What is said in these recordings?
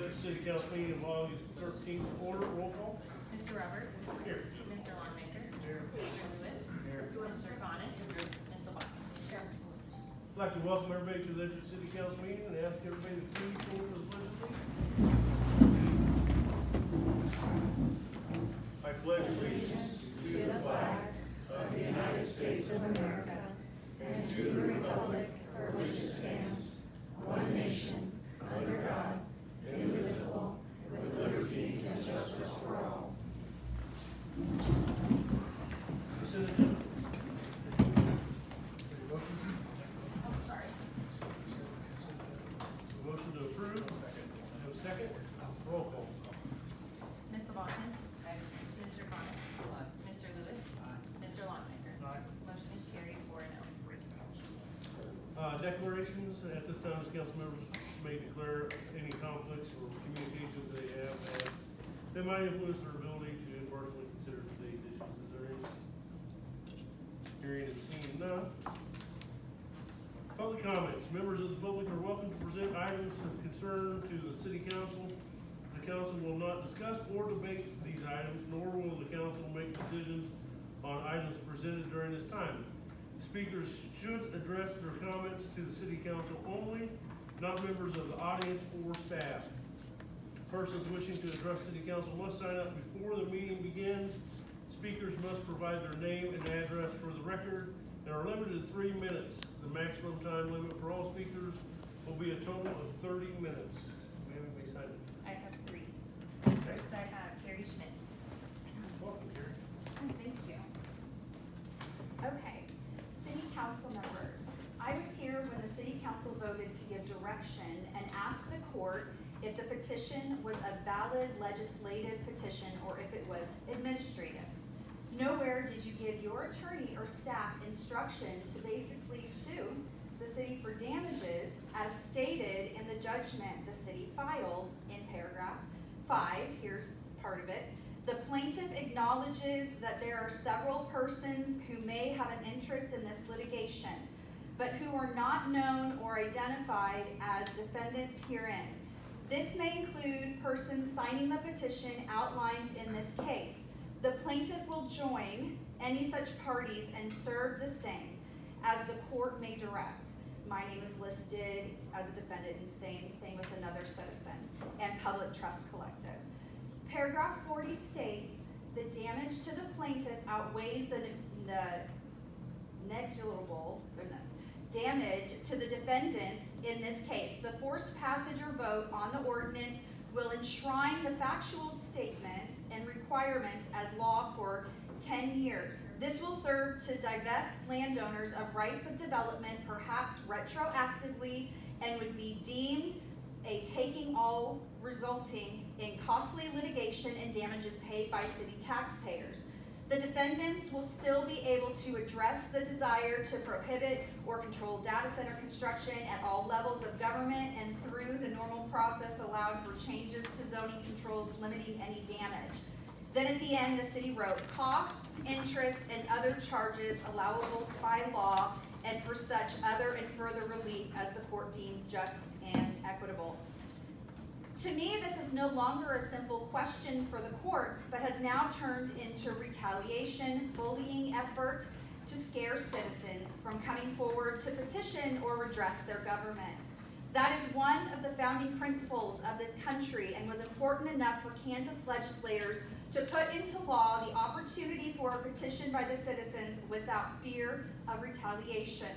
Edgerton City Council meeting of August 13th order. Roll call. Mr. Roberts. Here. Mr. Longmaker. Here. Mr. Lewis. Here. Mr. Connors. Ms. LaBeouf. I'd like to welcome everybody to the Edgerton City Council meeting and ask everybody to please stand for the pledge of allegiance. I pledge allegiance to the flag of the United States of America and to the republic for which it stands, one nation, under God, indivisible, with liberty and justice for all. Consent agenda. Any motions? Oh, sorry. Motion to approve. Have a second? Roll call. Ms. LaBeouf. Mr. Connors. Mr. Lewis. Mr. Longmaker. Motion is carried 4-0. Declarations. At this time, as council members may declare any conflicts or communications they have that might influence their ability to impartially consider today's issues. Is there any? Hearing and seeing none. Public comments. Members of the public are welcome to present items of concern to the city council. The council will not discuss or debate these items, nor will the council make decisions on items presented during this time. Speakers should address their comments to the city council only, not members of the audience or staff. Persons wishing to address city council must sign up before the meeting begins. Speakers must provide their name and address for the record and are limited to 3 minutes. The maximum time limit for all speakers will be a total of 30 minutes. We have anybody sign up? I have 3. Okay. First, I have Carrie Schmidt. Welcome, Gary. Thank you. Okay, city council members. I was here when the city council voted to give direction and ask the court if the petition was a valid legislative petition or if it was administrative. Nowhere did you give your attorney or staff instruction to basically sue the city for damages as stated in the judgment the city filed in paragraph 5. Here's part of it. The plaintiff acknowledges that there are several persons who may have an interest in this litigation, but who are not known or identified as defendants herein. This may include persons signing the petition outlined in this case. The plaintiff will join any such parties and serve the same as the court may direct. My name is listed as a defendant in same thing with another citizen and Public Trust Collective. Paragraph 40 states the damage to the plaintiff outweighs the negligible damage to the defendants in this case. The forced passage or vote on the ordinance will enshrine the factual statements and requirements as law for 10 years. This will serve to divest landowners of rights of development, perhaps retroactively, and would be deemed a taking all, resulting in costly litigation and damages paid by city taxpayers. The defendants will still be able to address the desire to prohibit or control data center construction at all levels of government and through the normal process allowed for changes to zoning controls limiting any damage. Then at the end, the city wrote costs, interest, and other charges allowable by law and for such other and further relief as the court deems just and equitable. To me, this is no longer a simple question for the court, but has now turned into retaliation, bullying effort to scare citizens from coming forward to petition or redress their government. That is one of the founding principles of this country and was important enough for Kansas legislators to put into law the opportunity for a petition by the citizens without fear of retaliation.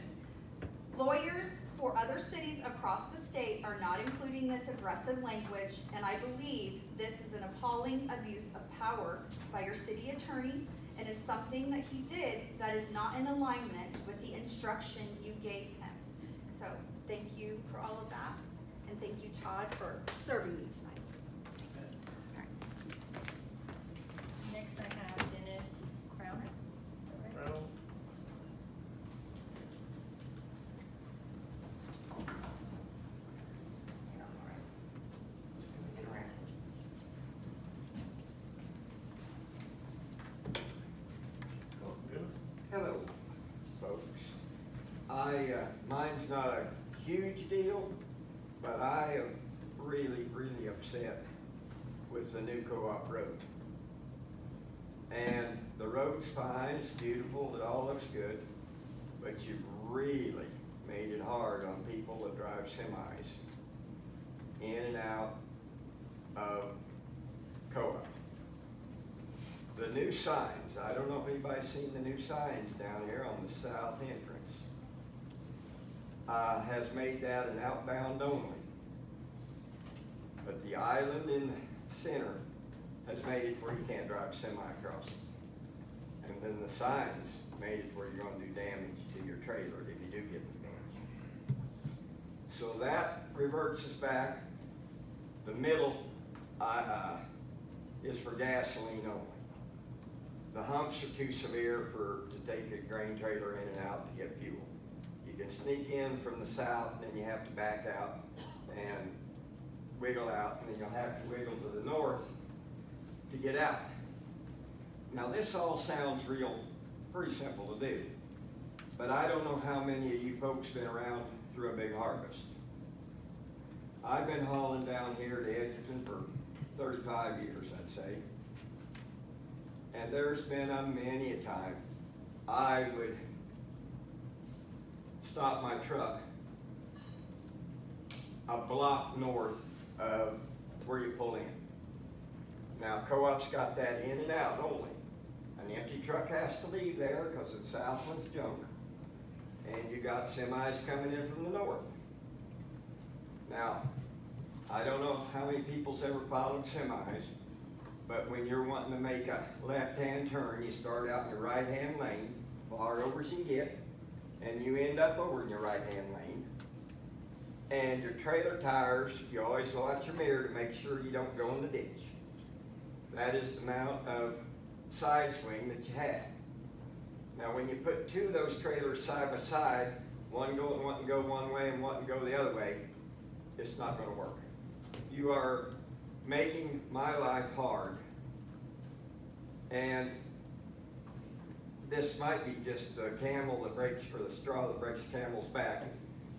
Lawyers for other cities across the state are not including this aggressive language, and I believe this is an appalling abuse of power by your city attorney and is something that he did that is not in alignment with the instruction you gave him. So thank you for all of that, and thank you, Todd, for serving me tonight. Thanks. All right. Next, I have Dennis Crowner. Is that right? Brown. Welcome, Dennis. Hello, folks. Mine's not a huge deal, but I have really upset with the new co-op road. And the road's fine, it's beautiful, it all looks good, but you really made it hard on people that drive semis in and out of co-op. The new signs, I don't know if anybody's seen the new signs down here on the south entrance, has made that an outbound only. But the island in the center has made it where you can't drive semi across it. And then the signs made it where you're gonna do damage to your trailer if you do get the damage. So that reverts us back. The middle is for gasoline only. The humps are too severe to take a grain trailer in and out to get fuel. You can sneak in from the south, and then you have to back out and wiggle out, and then you'll have to wiggle to the north to get out. Now this all sounds pretty simple to do, but I don't know how many of you folks been around through a big harvest. I've been hauling down here to Edgerton for 35 years, I'd say. And there's been many a time I would stop my truck a block north of where you pull in. Now, co-op's got that in and out only. An empty truck has to leave there because the south one's junk. And you got semis coming in from the north. Now, I don't know how many people's ever followed semis, but when you're wanting to make a left-hand turn, you start out in your right-hand lane, far over as you get, and you end up over in your right-hand lane. And your trailer tires, you always watch your mirror to make sure you don't go in the ditch. That is the amount of side swing that you have. Now when you put two of those trailers side by side, one wanting to go one way and one to go the other way, it's not going to work. You are making my life hard, and this might be just the camel that breaks, or the straw that breaks the camel's back.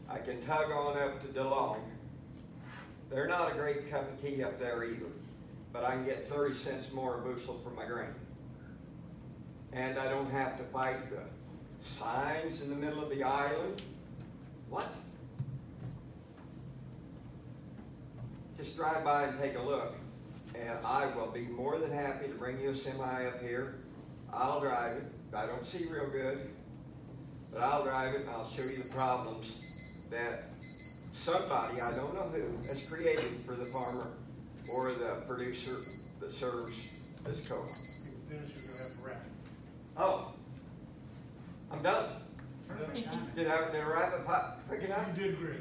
I can tug on up to DeLong. They're not a great cup of tea up there either, but I can get 30 cents more a bushel for my grain. And I don't have to fight the signs in the middle of the island. What? Just drive by and take a look, and I will be more than happy to bring you a semi up here. I'll drive it. I don't see real good, but I'll drive it and I'll show you the problems that somebody, I don't know who, has created for the farmer or the producer that serves this co-op. You can finish, you're gonna have to wrap. Oh, I'm done. Did I wrap it quick enough? You did great.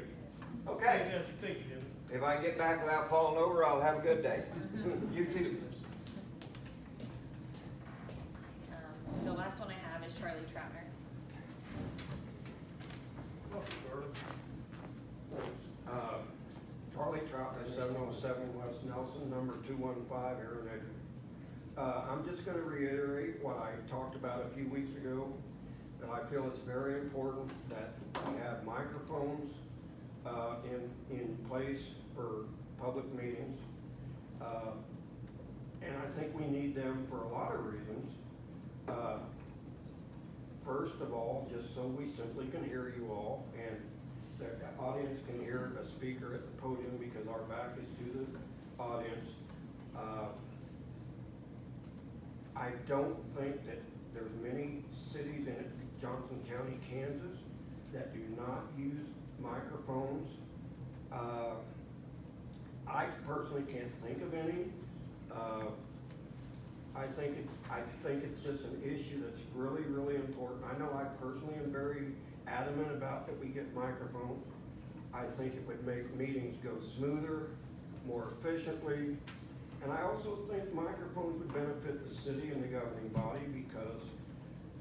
Okay. Yes, thank you, Dennis. If I get back without falling over, I'll have a good day. You too. The last one I have is Charlie Troutner. Welcome, Charlie. Charlie Troutner, 707 West Nelson, number 215, here in Edgerton. I'm just going to reiterate what I talked about a few weeks ago, that I feel it's very important that we have microphones in place for public meetings. And I think we need them for a lot of reasons. First of all, just so we simply can hear you all, and the audience can hear a speaker at the podium because our back is to the audience. I don't think that there's many cities in Johnson County, Kansas, that do not use microphones. I personally can't think of any. I think it's just an issue that's really, really important. I know I personally am very adamant about that we get microphones. I think it would make meetings go smoother, more efficiently. And I also think microphones would benefit the city and the governing body because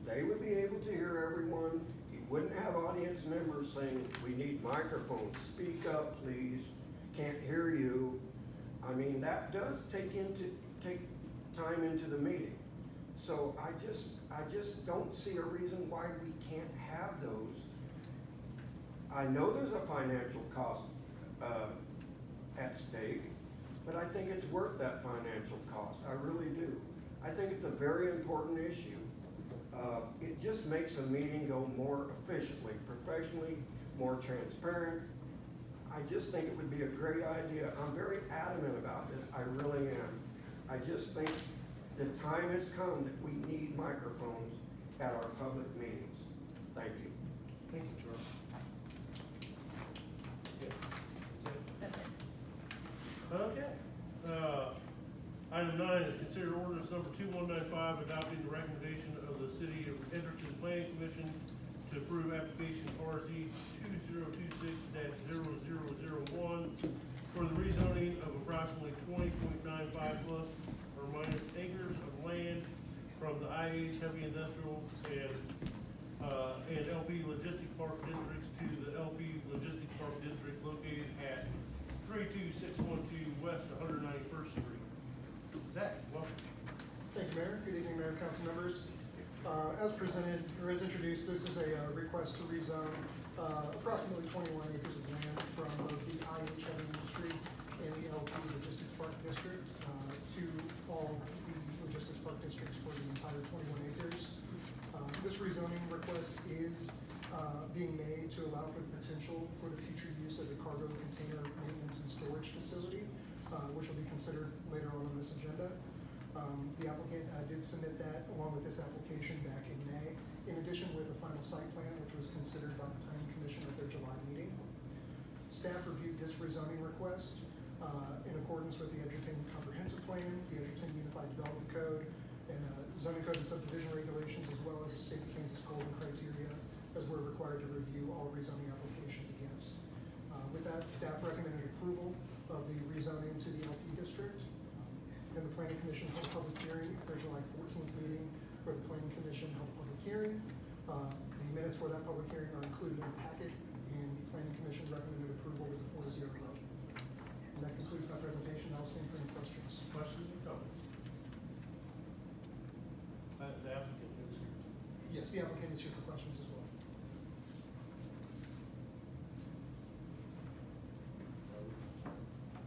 they would be able to hear everyone. You wouldn't have audience members saying, we need microphones, speak up please, can't hear you. I mean, that does take time into the meeting. So I just don't see a reason why we can't have those. I know there's a financial cost at stake. but I think it's worth that financial cost, I really do. I think it's a very important issue. It just makes a meeting go more efficiently, professionally, more transparent. I just think it would be a great idea. I'm very adamant about this, I really am. I just think the time has come that we need microphones at our public meetings. Thank you. Thank you, Charles. Yeah. That's it. Okay. Item 9 is considered ordinance number 2195, adopting the recommendation of the City of Edgerton Planning Commission to approve application RZ 2026-0001 for the rezoning of approximately 20.95 plus or minus acres of land from the IH Heavy Industrial and LP Logistic Park Districts to the LP Logistic Park District located at 32612 West 191st Street. Zach, welcome. Thank you, Mayor. Good evening, Mayor, council members. As presented, or as introduced, this is a request to rezone approximately 21 acres of land from both the IH Heavy Industry and the LP Logistics Park District to all the Logistics Park Districts for the entire 21 acres. This rezoning request is being made to allow for the potential for the future use of the cargo container maintenance and storage facility, which will be considered later on this agenda. The applicant did submit that along with this application back in May, in addition with a final site plan, which was considered by the Planning Commission at their July meeting. Staff reviewed this rezoning request in accordance with the Edgerton Comprehensive Plan, the Edgerton Unified Development Code, and zoning code and subdivision regulations, as well as the state of Kansas golden criteria, as we're required to review all rezoning applications against. With that, staff recommended approval of the rezoning to the LP district. Then the Planning Commission held a public hearing at their July 14th meeting, where the Planning Commission held a public hearing. The minutes for that public hearing are included in the packet, and the Planning Commission recommended approval with a 4-0 vote. And that concludes my presentation. I'll stand for any questions. Questions or comments? The applicant is here. Yes, the applicant is here for questions as well.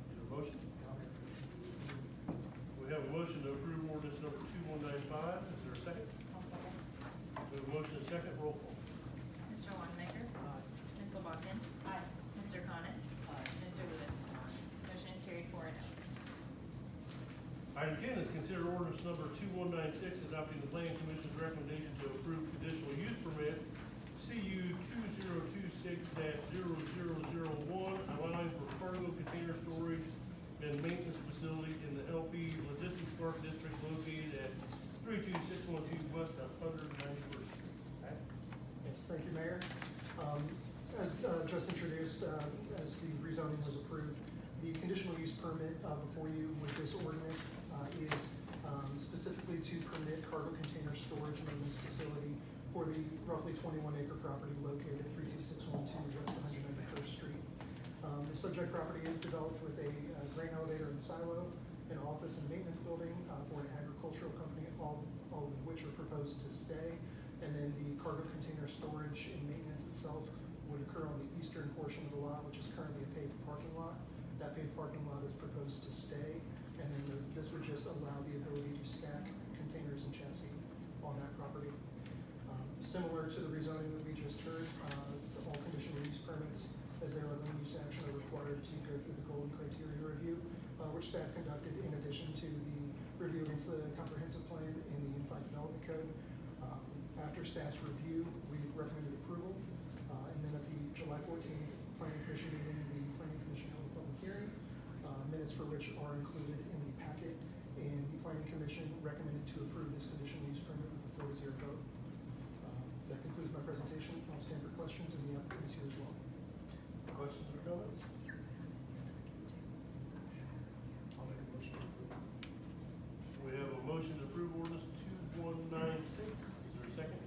Is there a motion? We have a motion to approve ordinance number 2195. Is there a second? I'll second. We have a motion and a second. Roll call. Mr. Longnecker. Ms. Lobachkin. Aye. Mr. Connors. Mr. Lewis. Motion is carried 4-0. Item 10 is considered ordinance number 2196, adopting the Planning Commission's recommendation to approve conditional use permit CU 2026-0001, allowing for cargo container storage and maintenance facility in the LP Logistics Park District located at 32612 West 191st Street. Yes, thank you, Mayor. As just introduced, as the rezoning was approved, the conditional use permit before you with this ordinance is specifically to permit cargo container storage maintenance facility for the roughly 21-acre property located at 32612 West 191st Street. The subject property is developed with a grain elevator and silo, an office and maintenance building for an agricultural company, all of which are proposed to stay. And then the cargo container storage and maintenance itself would occur on the eastern portion of the lot, which is currently a paved parking lot. That paved parking lot is proposed to stay, and then this would just allow the ability to stack containers and chassis on that property. Similar to the rezoning that we just heard, all conditional use permits, as they're a land use action, are required to go through the golden criteria review, which staff conducted in addition to the review against the comprehensive plan and the Unified Development Code. After staff's review, we recommended approval, and then at the July 14th Planning Commission meeting, the Planning Commission held a public hearing, minutes for which are included in the packet, and the Planning Commission recommended to approve this conditional use permit with a 4-0 vote. That concludes my presentation. I'll stand for questions, and the applicant is here as well. Questions or comments? I'll make a motion to approve. We have a motion to approve ordinance 2196. Is there a second?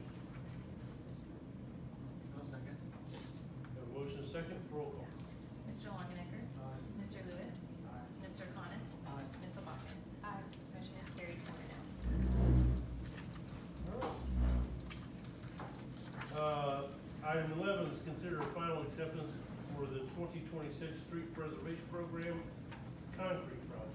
I'll second. We have a motion and a second. Roll call. Mr. Longnecker. Mr. Lewis. Mr. Connors. Ms. Lobachkin. Motion is carried 4-0. Item 11 is consider a final acceptance for the 2026 Street Preservation Program concrete project.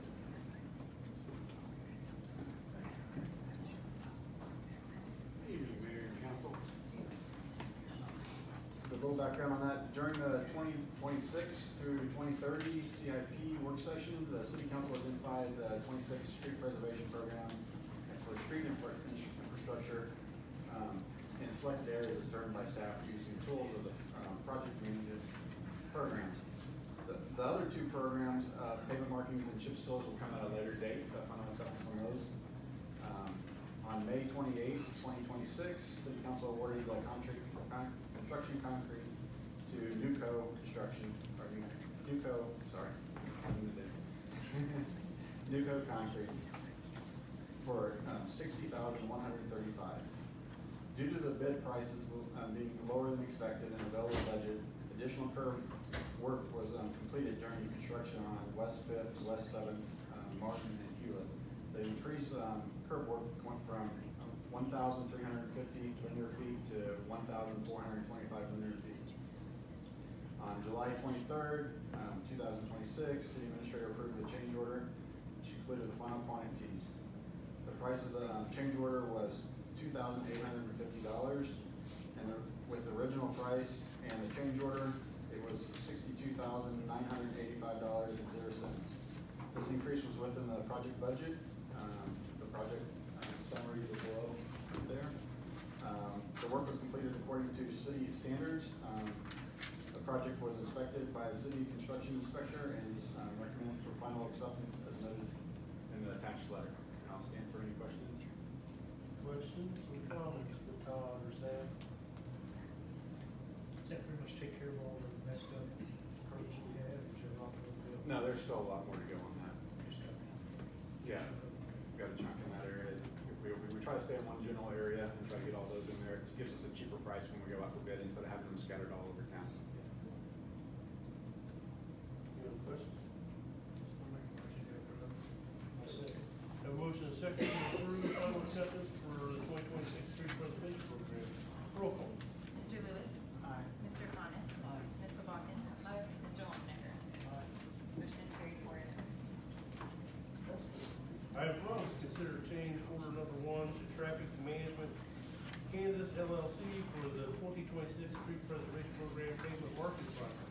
background on that. During the 2026 through 2030 CIP work session, the city council identified the 26th street preservation program for street infrastructure in selected areas determined by staff using tools of the project management program. The other two programs, pavement markings and chip seals, will come at a later date. The final acceptance on those. On May 28th, 2026, City Council awarded the construction concrete to Nuco Construction, or Nuco, sorry, Nuco Concrete for $60,135. Due to the bid prices being lower than expected and available budget, additional curb work was completed during the construction on West 5th, West 7th, Martin, and Hewlett. The increased curb work went from 1,350 linear feet to 1,425 linear feet. On July 23rd, 2026, City Administrator approved the change order, which included the final quantities. The price of the change order was $2,850, and with the original price and the change order, it was $62,985.00. This increase was within the project budget. The project summary is below there. The work was completed according to city standards. The project was inspected by the city construction inspector and is recommended for final acceptance as noted in the attached letter. And I'll stand for any questions. Questions or comments that Todd or staff? Does that pretty much take care of all the messed up curbs we have, or is there a lot more to go? No, there's still a lot more to go on that. Just Yeah, we've got a chunk in that area. We try to stay in one general area and try to get all those in there. It gives us a cheaper price when we go out for bid instead of having them scattered all over town. Any other questions? I'll make a motion to approve. I'll second. Have a motion and a second to approve final acceptance for the 2026 street preservation program. Roll call. Mr. Lewis. Aye. Mr. Coniss. Aye. Ms. Labakan. Aye. Mr. Longnecker. Aye. Motion is carried 4-0. Item 12 is consider change order number 1 to Traffic Management Kansas LLC for the 2026 street preservation program pavement market project.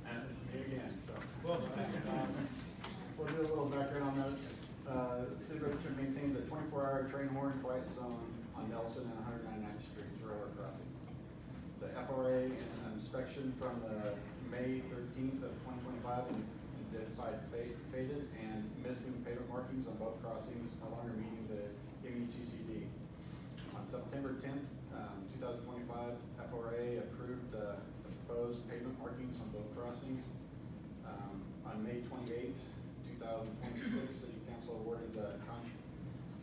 And it's me again, so. Welcome. We'll do a little background on that. City of Edgerton maintains a 24-hour train horn quiet zone on Nelson and 199th Street railroad crossing. The FRA inspection from the May 13th of 2025 identified faded and missing pavement markings on both crossings, no longer meeting the MUTCD. On September 10th, 2025, FRA approved the proposed pavement markings on both crossings. On May 28th, 2026, City Council awarded the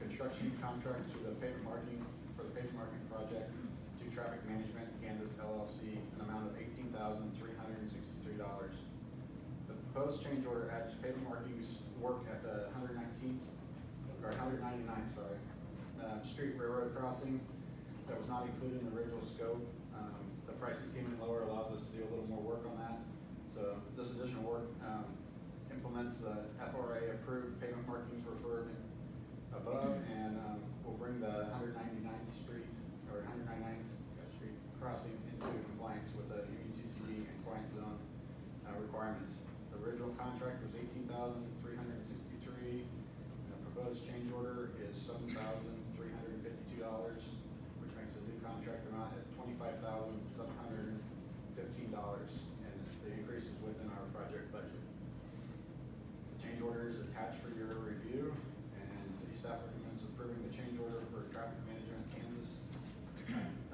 construction contract to the pavement marking for the pavement marking project to Traffic Management Kansas LLC, an amount of $18,363. The proposed change order adds pavement markings work at the 199th Street Railroad Crossing that was not included in the original scope. The prices came in lower, allows us to do a little more work on that. So this additional work implements the FRA approved pavement markings referred above, and will bring the 199th Street or 199th Street crossing into compliance with the MUTCD and quiet zone requirements. The original contract was $18,363. The proposed change order is $7,352, which makes the new contract amount at $25,715, and the increase is within our project budget. The change order is attached for your review, and city staff recommends approving the change order for Traffic Management Kansas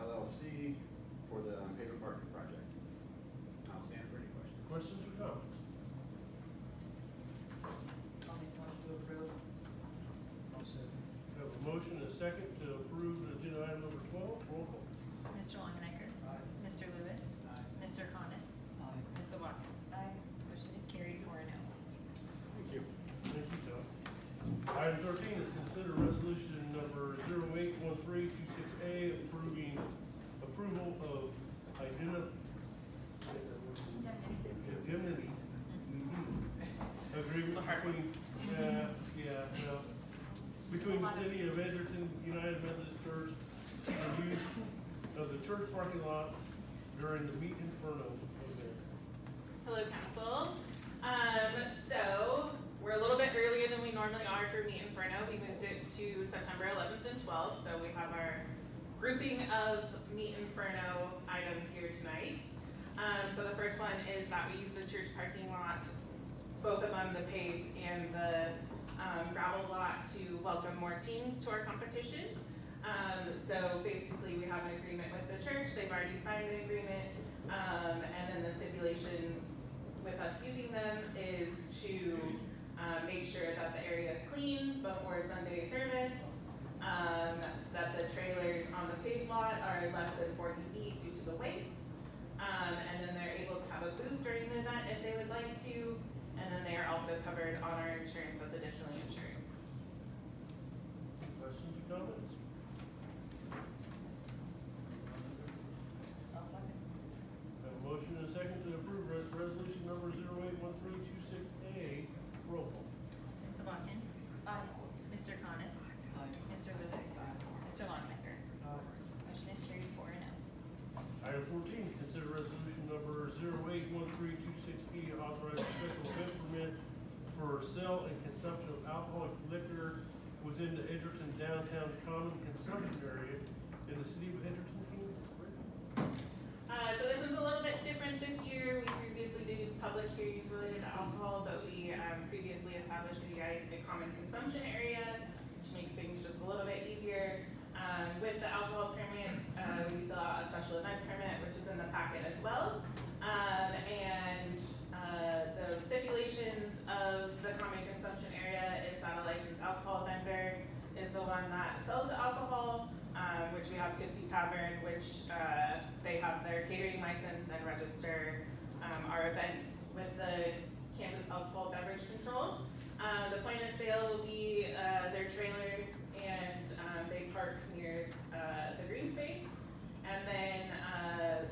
LLC for the pavement parking project. I'll stand for any questions. Questions or comments? I'll make a motion to approve. I'll second. Have a motion and a second to approve agenda item number 12. Roll call. Mr. Longnecker. Aye. Mr. Lewis. Aye. Mr. Coniss. Aye. Ms. Labakan. Aye. Motion is carried 4-0. Thank you. Thank you, Todd. Item 13 is consider resolution number 081326A approving approval of indemnity agreement between the city of Edgerton United Methodist Church and use of the church parking lots during the Meet Inferno event. Hello, council. So we're a little bit earlier than we normally are for Meet Inferno. We moved it to September 11th and 12th, so we have our grouping of Meet Inferno items here tonight. So the first one is that we use the church parking lot, both of them, the paved and the gravel lot, to welcome more teams to our competition. So basically we have an agreement with the church, they've already signed the agreement, and then the stipulations with us using them is to make sure that the area is clean before Sunday service, that the trailers on the paved lot are less than 40 feet due to the weights, and then they're able to have a booth during the event if they would like to, and then they are also covered on our insurance as additionally insured. Questions or comments? I'll second. Have a motion and a second to approve resolution number 081326A. Roll call. Ms. Sabahn? Aye. Mr. Coniss? Aye. Mr. Lewis? Mr. Longnecker? Motion is carried 4-0. Item 14, consider resolution number 081326P, authorizing special event permit for sale and consumption of alcoholic liquor within the Edgerton downtown common consumption area in the city of Edgerton, Kansas. So this one's a little bit different this year. We previously did public hearings related to alcohol, but we previously established for you guys a common consumption area, which makes things just a little bit easier. With the alcohol permits, we fill out a special event permit, which is in the packet as well. And the stipulations of the common consumption area is that a licensed alcohol vendor is the one that sells the alcohol, which we have Tipsy Tavern, which they have their catering license and register our events with the Kansas Alcohol Beverage Control. The point of sale will be their trailer, and they park near the green space. And then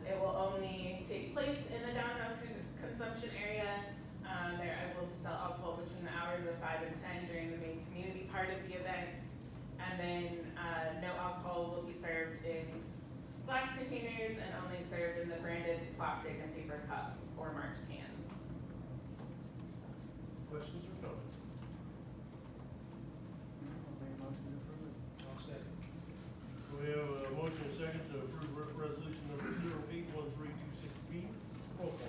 it will only take place in the downtown consumption area. They're able to sell alcohol between the hours of 5 and 10 during the main community part of the events. And then no alcohol will be served in glass containers and only served in the branded plastic and paper cups or marked cans. Questions or comments? I'll make a motion to approve it. I'll second. We have a motion and a second to approve resolution number 081326B. Roll call.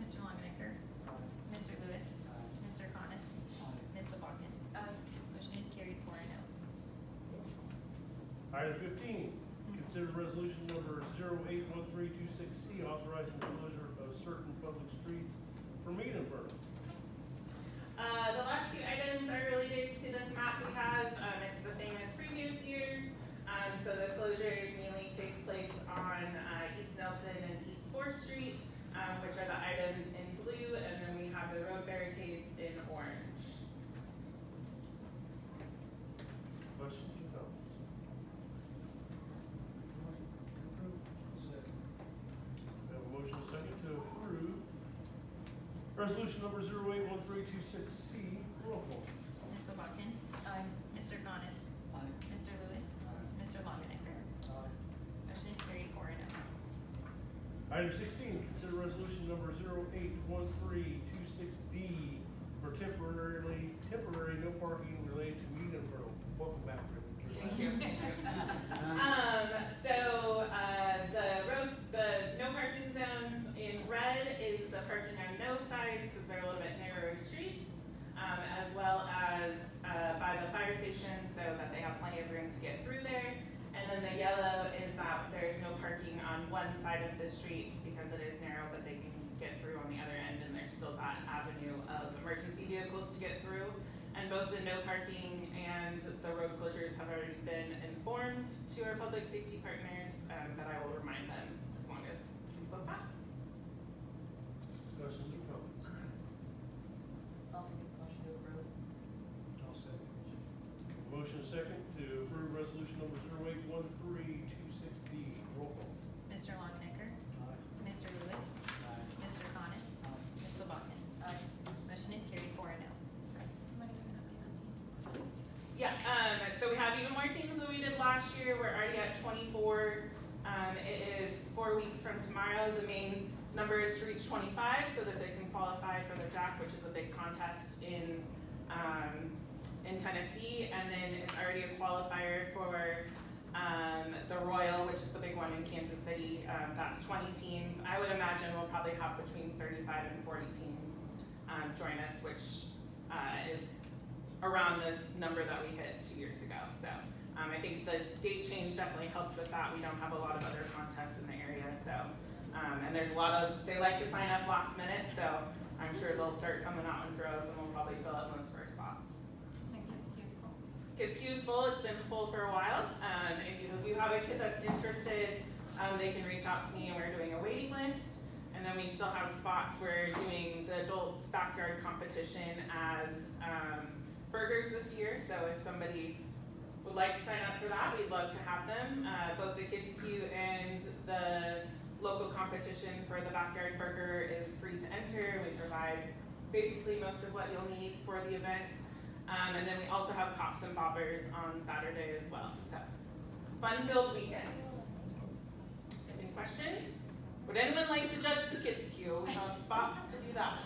Mr. Longnecker? Mr. Lewis? Mr. Coniss? Ms. Sabahn? Motion is carried 4-0. Item 15, consider resolution number 081326C, authorizing the closure of certain public streets for Meet Inferno. The last two items are related to this map we have. It's the same as previous years. So the closures mainly take place on East Nelson and East 4th Street, which are the items in blue, and then we have the road barricades in orange. Questions or comments? Second. We have a motion and a second to approve resolution number 081326C. Roll call. Ms. Sabahn? Mr. Coniss? Mr. Lewis? Mr. Longnecker? Motion is carried 4-0. Item 16, consider resolution number 081326D for temporary no parking related to Meet Inferno. Welcome back, Rick. Thank you. The no parking zones in red is the parking on no sides because they're a little bit narrower streets, as well as by the fire station so that they have plenty of room to get through there. And then the yellow is that there is no parking on one side of the street because it is narrow, but they can get through on the other end, and there's still that avenue of emergency vehicles to get through. And both the no parking and the road closures have already been informed to our public safety partners, but I will remind them as long as things both pass. Questions or comments? I'll make a motion to approve. I'll second. Motion and second to approve resolution number 081326D. Roll call. Mr. Longnecker? Mr. Lewis? Mr. Coniss? Ms. Sabahn? Motion is carried 4-0. Yeah, so we have even more teams than we did last year. We're already at 24 It is 4 weeks from tomorrow. The main number is to reach 25 so that they can qualify for the JAC, which is a big contest in Tennessee. And then it's already a qualifier for the Royal, which is the big one in Kansas City. That's 20 teams. I would imagine we'll probably have between 35 and 40 teams join us, which is around the number that we hit 2 years ago. So I think the date change definitely helped with that. We don't have a lot of other contests in the area. So, and there's a lot of, they like to sign up last minute. So I'm sure they'll start coming out in droves and we'll probably fill up most of our spots. Kids Queue is full. It's been full for a while. If you have a kid that's interested, they can reach out to me and we're doing a waiting list. And then we still have spots. We're doing the adult backyard competition as burgers this year. So if somebody would like to sign up for that, we'd love to have them. Both the Kids Queue and the local competition for the backyard burger is free to enter. We provide basically most of what you'll need for the event. And then we also have cops and bobbers on Saturday as well. So, fun-filled weekend. Any questions? Would anyone like to judge the Kids Queue? We have spots to do that.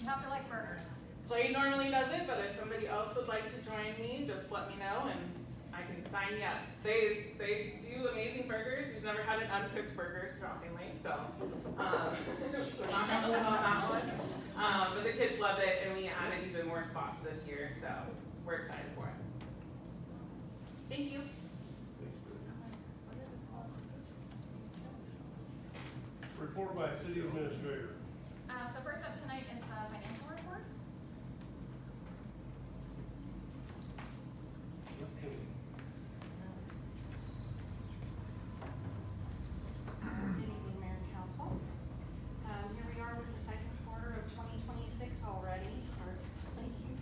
You have to like burgers. Clay normally does it, but if somebody else would like to join me, just let me know and I can sign you up. They do amazing burgers. We've never had an uncooked burger, shockingly, so we're not gonna win on that one. But the kids love it, and we added even more spots this year, so we're excited for it. Thank you. Report by City Administrator. So first up tonight is the financial reports. Ms. Kennedy. Good evening, Mayor and Council. Here we are with the second quarter of 2026 already. Thank you.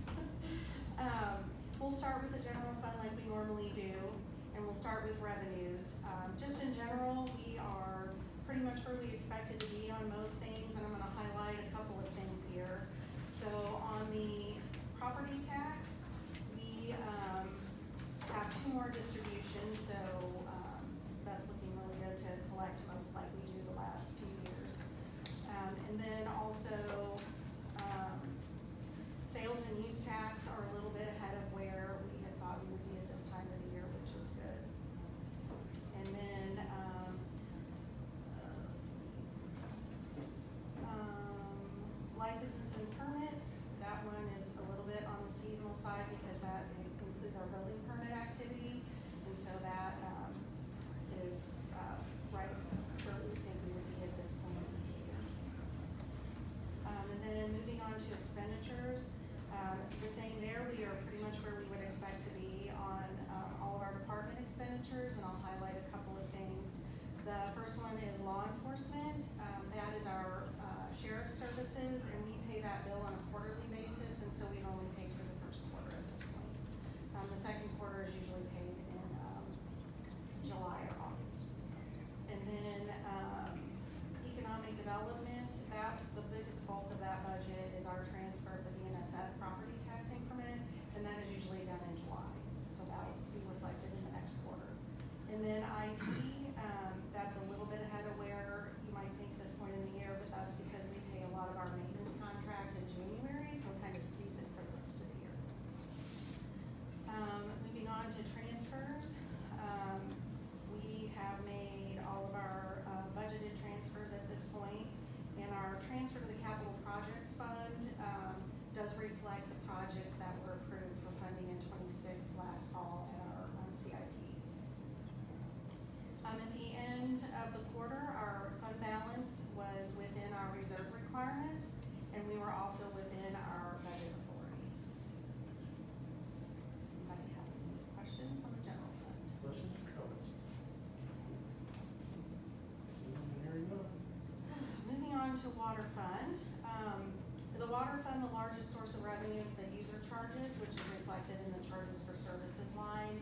We'll start with the general fund like we normally do, and we'll start with revenues. Just in general, we are pretty much where we expected to be on most things, and I'm going to highlight a couple of things here. So on the property tax, we have 2 more distributions, so that's looking really good to collect most like we do the last few years. And then also sales and use tax are a little bit ahead of where we had thought we would be at this time of the year, which is good. And then licenses and permits, that one is a little bit on the seasonal side because that includes our building permit activity. And so that is right where we think we would be at this point in the season. And then moving on to expenditures, the same there, we are pretty much where we would expect to be on all of our department expenditures, and I'll highlight a couple of things. The first one is law enforcement. That is our sheriff's services, and we pay that bill on a quarterly basis, and so we've only paid for the first quarter at this point. The second quarter is usually paid in July or August. And then economic development, the biggest bulk of that budget is our transfer of the BNSF property tax increment, and that is usually done in July, so that will be reflected in the next quarter. And then IT, that's a little bit ahead of where you might think this point in the year, but that's because we pay a lot of our maintenance contracts in January, so it kind of skews it for the rest of the year. Moving on to transfers, we have made all of our budgeted transfers at this point, and our transfer to the capital projects fund does reflect the projects that were approved for funding in 26 last fall at our CIP. At the end of the quarter, our fund balance was within our reserve requirements, and we were also within our budget authority. Does anybody have any questions on the general fund? Questions or comments? Hearing none. Moving on to water fund. The water fund, the largest source of revenue is the user charges, which is reflected in the charges for services line.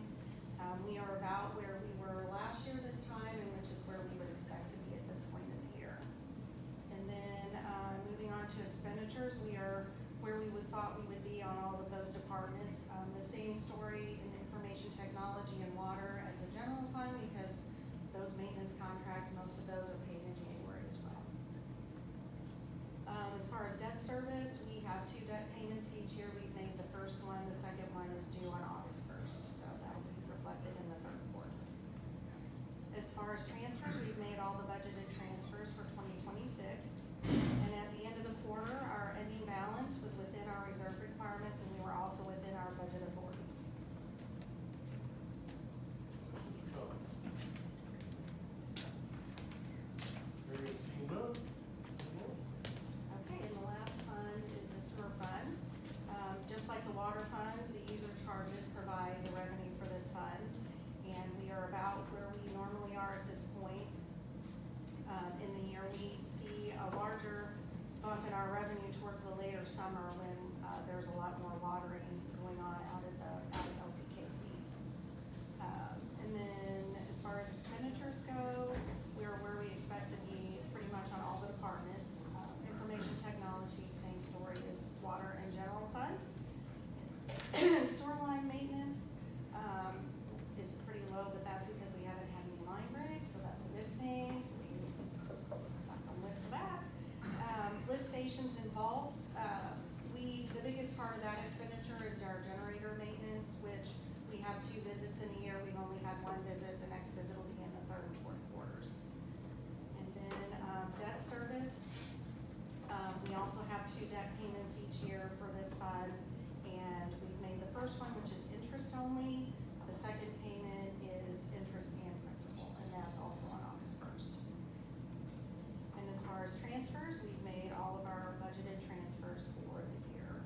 We are about where we were last year this time, and which is where we would expect to be at this point in the year. And then moving on to expenditures, we are where we would thought we would be on all of those departments. The same story in information technology and water as the general fund, because those maintenance contracts, most of those are paid in January as well. As far as debt service, we have 2 debt payments each year. We've made the first one, the second one is due on August 1st, so that'll be reflected in the third quarter. As far as transfers, we've made all the budgeted transfers for 2026. And at the end of the quarter, our ending balance was within our reserve requirements, and we were also within our budget authority. Questions or comments? Hearing and seeing none. Okay, and the last fund is the sewer fund. Just like the water fund, the user charges provide the revenue for this fund. And we are about where we normally are at this point. In the year, we see a larger bump in our revenue towards the later summer when, there's a lot more watering going on out at LPKC. And then as far as expenditures go, we're where we expect to be pretty much on all the departments. Information technology, same story as water and general fund. Sewer line maintenance, is pretty low, but that's because we haven't had any line breaks, so that's a good thing, so we knock on wood for that. Lift stations and vaults, the biggest part of that expenditure is our generator maintenance, which we have 2 visits in a year. We've only had 1 visit. The next visit will be in the third and fourth quarters. And then, debt service, we also have 2 debt payments each year for this fund, and we've made the first one, which is interest only. The second payment is interest and principal, and that's also on August 1st. And as far as transfers, we've made all of our budgeted transfers for the year.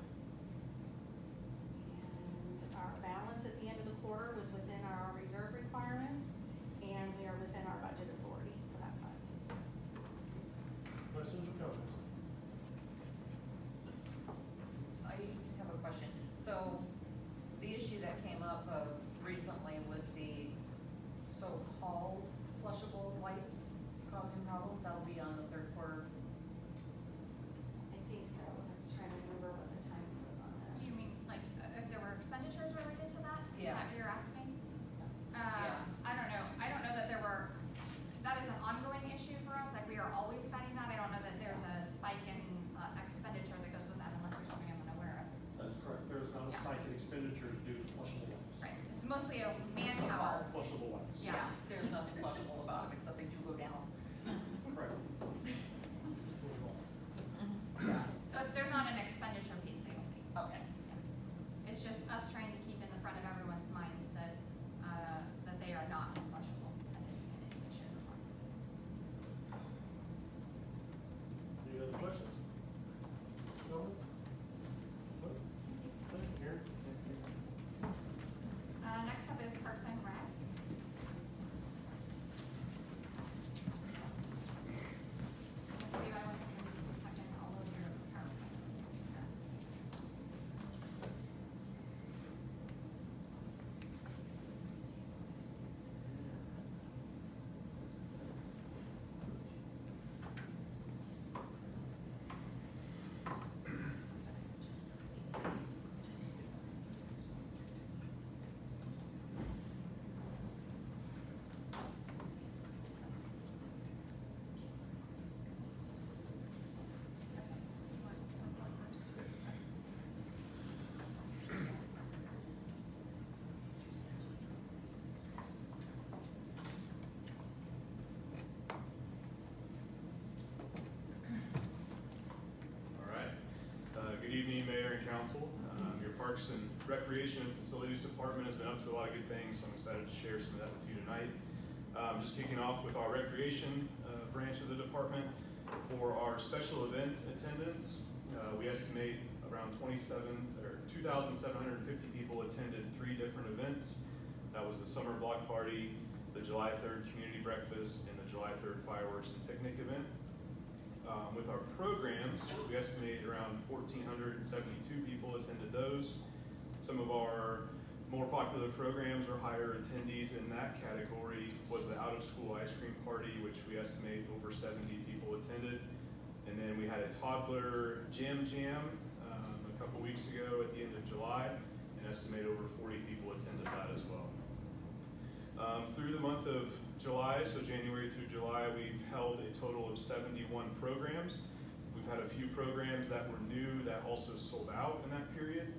And our balance at the end of the quarter was within our reserve requirements, and we are within our budget authority for that fund. Questions or comments? I have a question. So the issue that came up recently with the so-called flushable wipes causing problems, that'll be on the third quarter. I think so. I was trying to remember what the timing was on that. Do you mean, like, if there were expenditures related to that? Is that Yes. what you're asking? Yeah. I don't know. I don't know that there were, that is an ongoing issue for us. Like, we are always spending that. I don't know that there's a spike in expenditure that goes with that unless there's something I'm unaware of. That's correct. There's not a Yeah. spike in expenditures due to flushable wipes. Right. It's mostly a manpower. Flushable wipes. Yeah. There's nothing flushable about them except they do go down. Correct. Yeah. So there's not an expenditure piece that you'll see. Okay. Yeah. It's just us trying to keep in the front of everyone's mind that, that they are not flushable and that it is the shared requirements. Any other questions? Comments? No? Thank you, Karen. Next up is Parks and Rec. I believe I went through just a second all of your PowerPoint. All right. Good evening, Mayor and Council. Your Parks and Recreation and Facilities Department has been up to a lot of good things, so I'm excited to share some of that with you tonight. Just kicking off with our Recreation branch of the department. For our special event attendance, we estimate around 2,750 people attended 3 different events. That was the Summer Block Party, the July 3rd Community Breakfast, and the July 3rd Fireworks and Picnic event. With our programs, we estimate around 1,472 people attended those. Some of our more popular programs or higher attendees in that category was the out-of-school ice cream party, which we estimate over 70 people attended. And then we had a toddler gym jam a couple weeks ago at the end of July, and estimate over 40 people attended that as well. Through the month of July, so January through July, we've held a total of 71 programs. We've had a few programs that were new that also sold out in that period.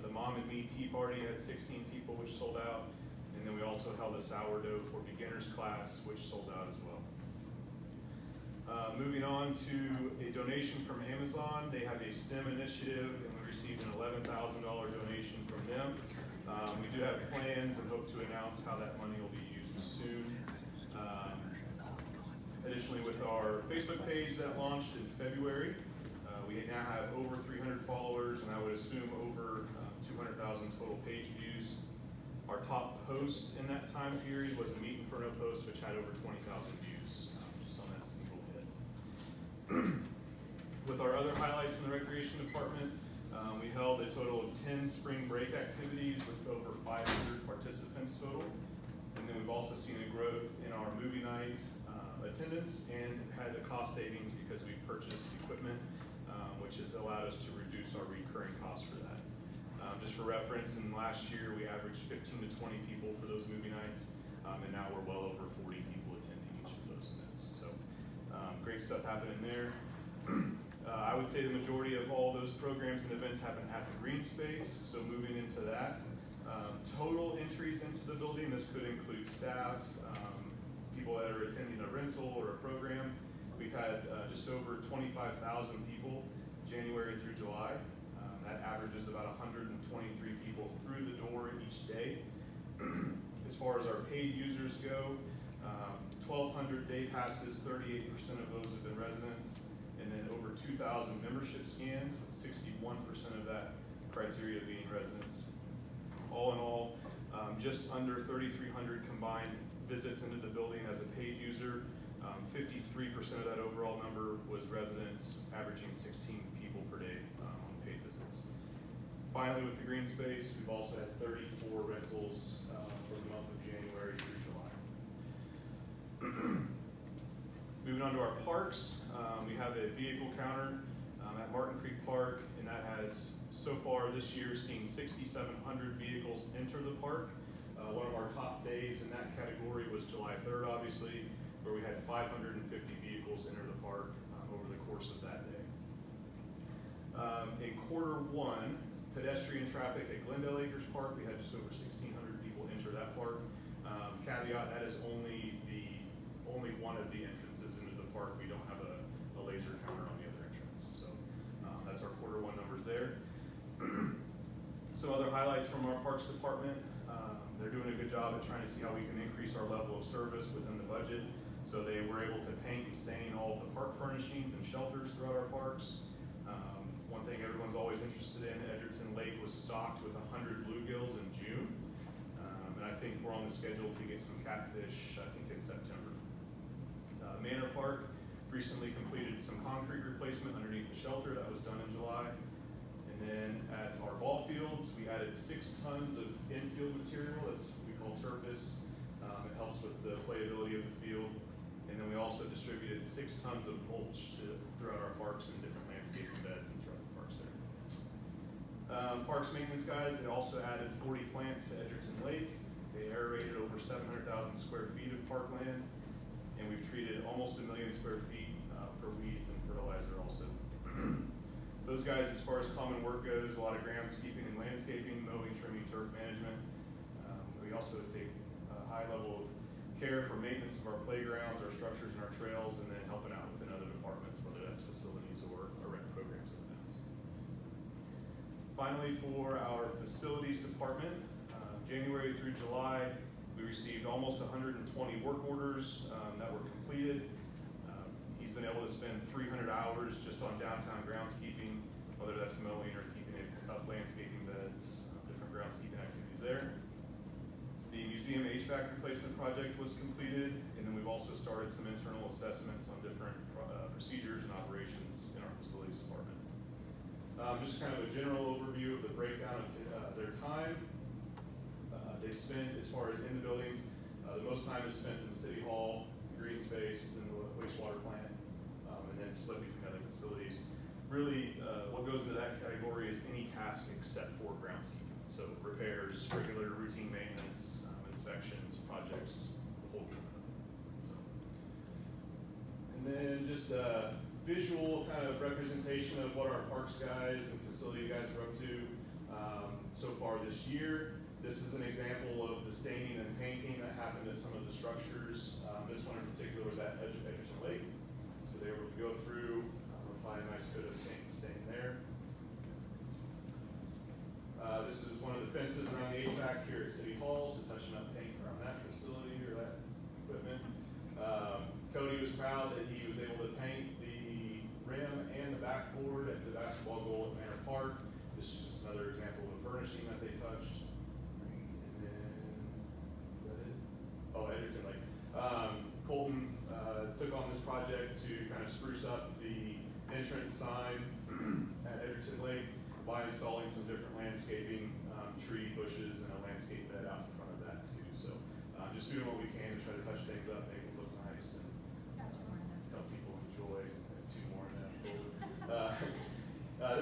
The Mom and Me Tea Party had 16 people, which sold out. And then we also held a sourdough for beginners class, which sold out as well. Moving on to a donation from Amazon. They have a STEM initiative, and we received an $11,000 donation from them. We do have plans and hope to announce how that money will be used soon. Additionally, with our Facebook page that launched in February, we now have over 300 followers, and I would assume over 200,000 total page views. Our top post in that time period was a Meat Inferno post, which had over 20,000 views just on that single hit. With our other highlights in the recreation department, we held a total of 10 spring break activities with over 500 participants total. And then we've also seen a growth in our movie night attendance and had the cost savings because we've purchased equipment, which has allowed us to reduce our recurring costs for that. Just for reference, in last year we averaged 15 to 20 people for those movie nights, and now we're well over 40 people attending each of those events. So great stuff happening there. I would say the majority of all those programs and events happen at the green space, so moving into that. Total entries into the building, this could include staff, people that are attending a rental or a program. We've had just over 25,000 people January through July. That averages about 123 people through the door each day. As far as our paid users go, 1,200 day passes, 38% of those have been residents, and then over 2,000 membership scans, with 61% of that criteria being residents. All in all, just under 3,300 combined visits into the building as a paid user. 53% of that overall number was residents, averaging 16 people per day on paid visits. Finally, with the green space, we've also had 34 rentals for the month of January through July. Moving on to our parks, we have a vehicle counter at Martin Creek Park, and that has so far this year seen 6,700 vehicles enter the park. One of our top days in that category was July 3rd, obviously, where we had 550 vehicles enter the park over the course of that day. In quarter one, pedestrian traffic at Glendale Acres Park, we had just over 1,600 people enter that park. Caveat, that is only one of the entrances into the park. We don't have a laser counter on the other entrance. So that's our quarter one numbers there. Some other highlights from our parks department. They're doing a good job at trying to see how we can increase our level of service within the budget. So they were able to paint and stain all of the park furnishings and shelters throughout our parks. One thing everyone's always interested in, Edgerton Lake was stocked with 100 bluegills in June. And I think we're on the schedule to get some catfish, I think in September. Manor Park recently completed some concrete replacement underneath the shelter that was done in July. And then at our ball fields, we added 6 tons of infield material, that's what we call turfus. It helps with the playability of the field. And then we also distributed 6 tons of mulch throughout our parks and different landscaping beds and throughout the parks there. Parks maintenance guys, they also added 40 plants to Edgerton Lake. They aerated over 700,000 square feet of parkland, and we've treated almost 1 million square feet for weeds and fertilizer also. Those guys, as far as common work goes, a lot of groundskeeping and landscaping, mowing, trimming, turf management. We also take a high level of care for maintenance of our playgrounds, our structures, and our trails, and then helping out within other departments, whether that's facilities or rec programs and events. Finally, for our facilities department, January through July, we received almost 120 work orders that were completed. He's been able to spend 300 hours just on downtown groundskeeping, whether that's mowing or keeping it up landscaping beds, different groundskeeping activities there. The museum HVAC replacement project was completed, and then we've also started some internal assessments on different procedures and operations in our facilities department. Just kind of a general overview of the breakdown of their time. They spent, as far as in the buildings, the most time is spent in City Hall, the green space, and the wastewater plant, and then split between other facilities. Really, what goes into that category is any task except for groundskeeping. So repairs, regular routine maintenance, inspections, projects, the whole gamut. then just a visual kind of representation of what our parks guys and facility guys are up to so far this year. This is an example of the staining and painting that happened at some of the structures. This one in particular was at Edgerton Lake. So they were able to go through, apply a nice coat of paint and stain there. This is one of the fences around the HVAC here at City Hall, so touching up paint around that facility or that equipment. Cody was proud that he was able to paint the rim and the backboard at the basketball goal at Manor Park. This is just another example of a furnishing that they touched. And then, is that it? Oh, Edgerton Lake. Colton took on this project to kind of spruce up the entrance sign at Edgerton Lake by installing some different landscaping, tree, bushes, and a landscape bed out in front of that too. So just doing what we can to try to touch things up, make it look nice, and help people enjoy. Two more in that.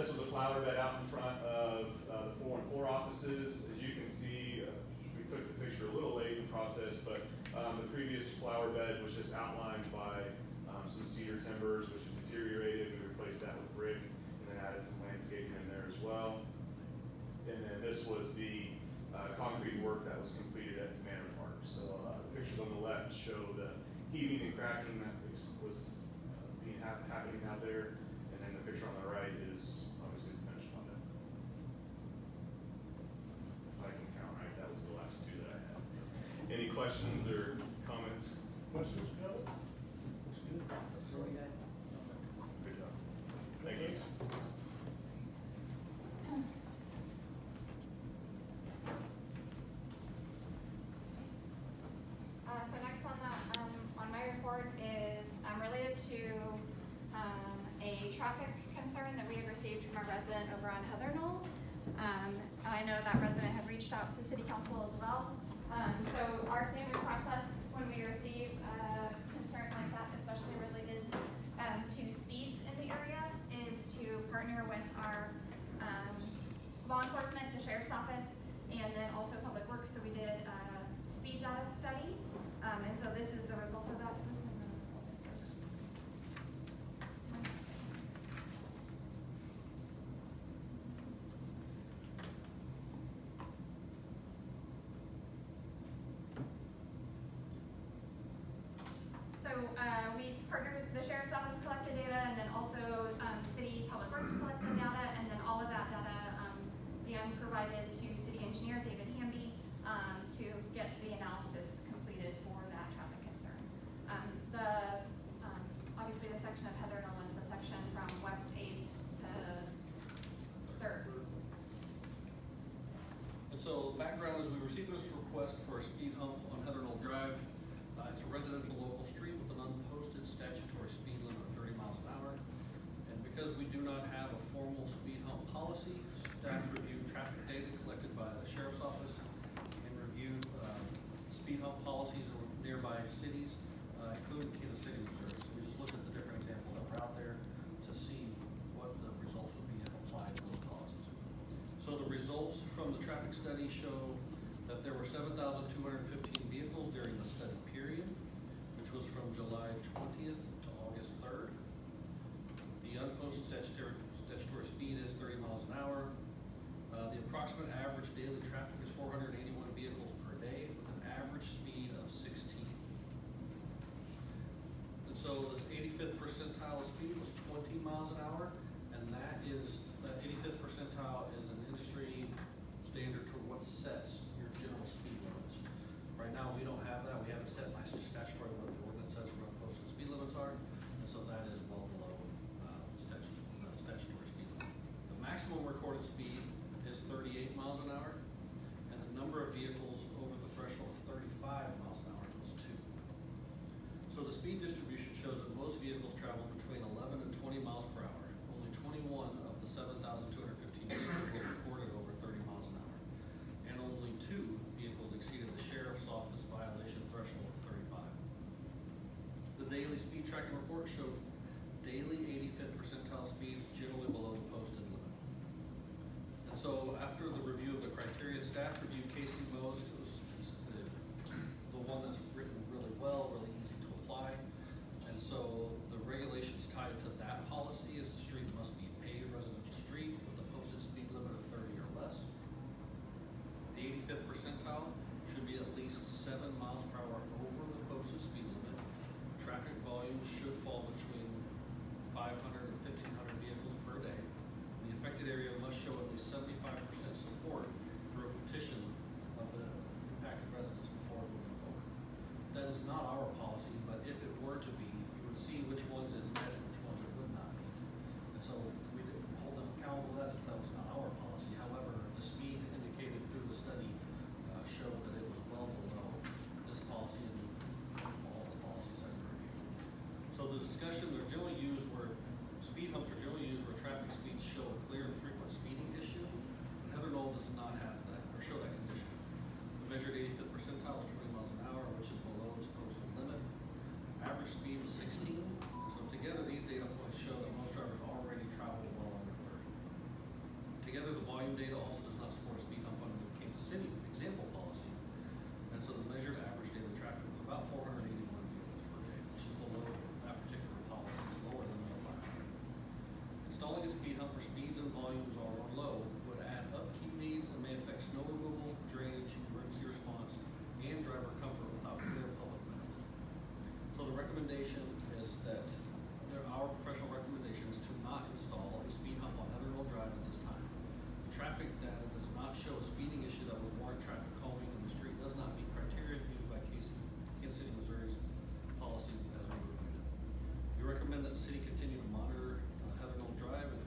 This was a flower bed out in front of the 414 offices. As you can see, we took the picture a little late in the process, but the previous flower bed was just outlined by some cedar timbers, which had deteriorated. We replaced that with brick and then added some landscaping in there as well. And then this was the concrete work that was completed at Manor Park. So the pictures on the left show the heaving and cracking that was happening out there. And then the picture on the right is obviously the finished one. If I can count right, that was the last two that I had. Any questions or comments? Questions, comments? Looks good. That's really good. Good job. Thank you. So next on my report is related to a traffic concern that we have received from a resident over on Heather Knoll. I know that resident had reached out to City Council as well. So our standard process when we receive a concern like that, especially related to speeds in the area, is to partner with our law enforcement, the sheriff's office, and then also Public Works. So we did a speed data study, and so this is the result of that. We partnered, the sheriff's office collected data, and then also city public works collected data, and then all of that data Dan provided to city engineer David Hamby to get the analysis completed for that traffic concern. Obviously the section of Heather Knoll is the section from West 8th to 3rd. And so background is we received this request for a speed hump on Heather Knoll Drive. It's a residential local street with an unposted statutory speed limit of 30 miles an hour. And because we do not have a formal speed hump policy, staff reviewed traffic data collected by the sheriff's office and reviewed speed hump policies in nearby cities, including Kansas City, Missouri. So we just looked at the different examples that were out there to see what the results would be if applied to those policies. So the results from the traffic study show that there were 7,215 vehicles during the study period, which was from July 20th to August 3rd. The unposted statutory speed is 30 miles an hour. The approximate average daily traffic is 481 vehicles per day with an average speed of 16. And so this 85th percentile of speed was 20 miles an hour, and that 85th percentile is an industry standard to what sets your general speed limits. Right now, we don't have that. We haven't set my statutory what the ordinance says for unposted speed limits are, and so that is well below statutory speed limit. The maximum recorded speed is 38 miles an hour, and the number of vehicles over the threshold of 35 miles an hour was 2. So the speed distribution shows that most vehicles travel between 11 and 20 miles per hour. Only 21 of the 7,215 vehicles were recorded over 30 miles an hour, and only 2 vehicles exceeded the sheriff's office violation threshold of 35. The daily speed tracking report showed daily 85th percentile speeds generally below the posted limit. And so after the review of the criteria, staff reviewed Casey most. It was the one that's written really well, really easy to apply. And so the regulations least 7 miles per hour over the posted speed limit. Traffic volumes should fall between 500 and 1,500 vehicles per day. The affected area must show at least 75% support through a petition of the impacted residents before moving forward. That is not our policy, but if it were to be, you would see which ones it met and which ones it would not meet. And so we didn't hold them accountable to that since that was not our policy. However, the speed indicated through the study showed that it was well below this policy and all the policies I've reviewed. So the discussion, they're generally used where, speed humps are generally used where traffic speeds show a clear and frequent speeding issue. And Heather Knoll does not have that, or show that condition. The measured 85th percentile is 20 miles an hour, which is below this posted limit. Average speed was 16. So together, these data points show that most drivers already travel well under 30. Together, the volume data also does not support a speed hump under the Kansas City example policy. And so the measured average daily traffic was about 481 vehicles per day, which is below that particular policy. It's lower than the 500. Installing a speed hump where speeds and volumes are low would add upkeep needs and may affect snow removal, drainage, emergency response, and driver comfort without clear public benefit. So the recommendation is that our professional recommendation is to not install a speed hump on Heather Knoll Drive at this time. The traffic data does not show a speeding issue that would warrant traffic calming, and the street does not meet criteria used by Kansas City, Missouri's policy as we reviewed it. We recommend that the city continue to monitor Heather Knoll Drive if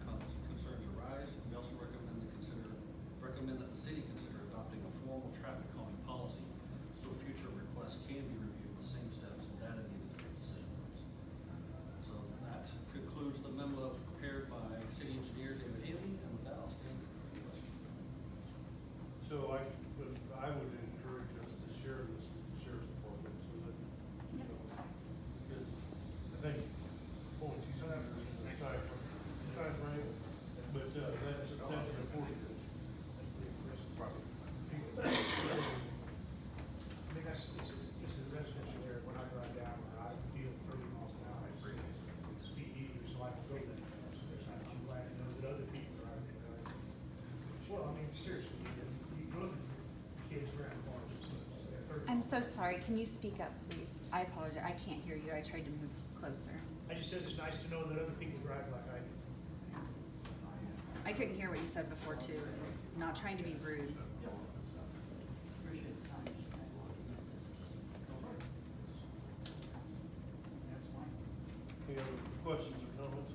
concerns arise. We also recommend that the city consider adopting a formal traffic calming policy so future requests can be reviewed with the same steps and data needed to make decisions. So that concludes the memo that was prepared by city engineer David Haley, and with that I'll stand for questions. So I would encourage us to share this with the sheriff's department so that, you know, because I think only 2 senators in the time frame, but that's an important. I mean, that's, it's a residential area, when I drive down, I feel 30 miles an hour, I bring it, speed either, so I can go that fast. I'm glad to know that other people are out there. Well, I mean, seriously, you go through kids around cars and stuff like that. I'm so sorry. Can you speak up, please? I apologize. I can't hear you. I tried to move closer. I just said it's nice to know that other people drive like I do. I couldn't hear what you said before too. Not trying to be rude. Any other questions or comments?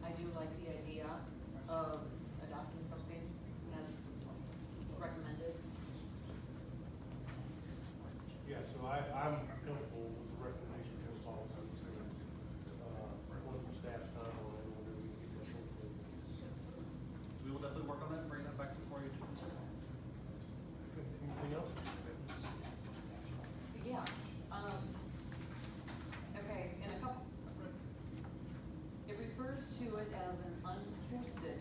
I do like the idea of adopting something as recommended. Yeah, so I'm comfortable with the recommendation of the policy, one of the staff's time on it, whenever we get that short. We will definitely work on that and bring that back before you to consider. Anything else? Yeah, okay, in a couple, it refers to it as an unposted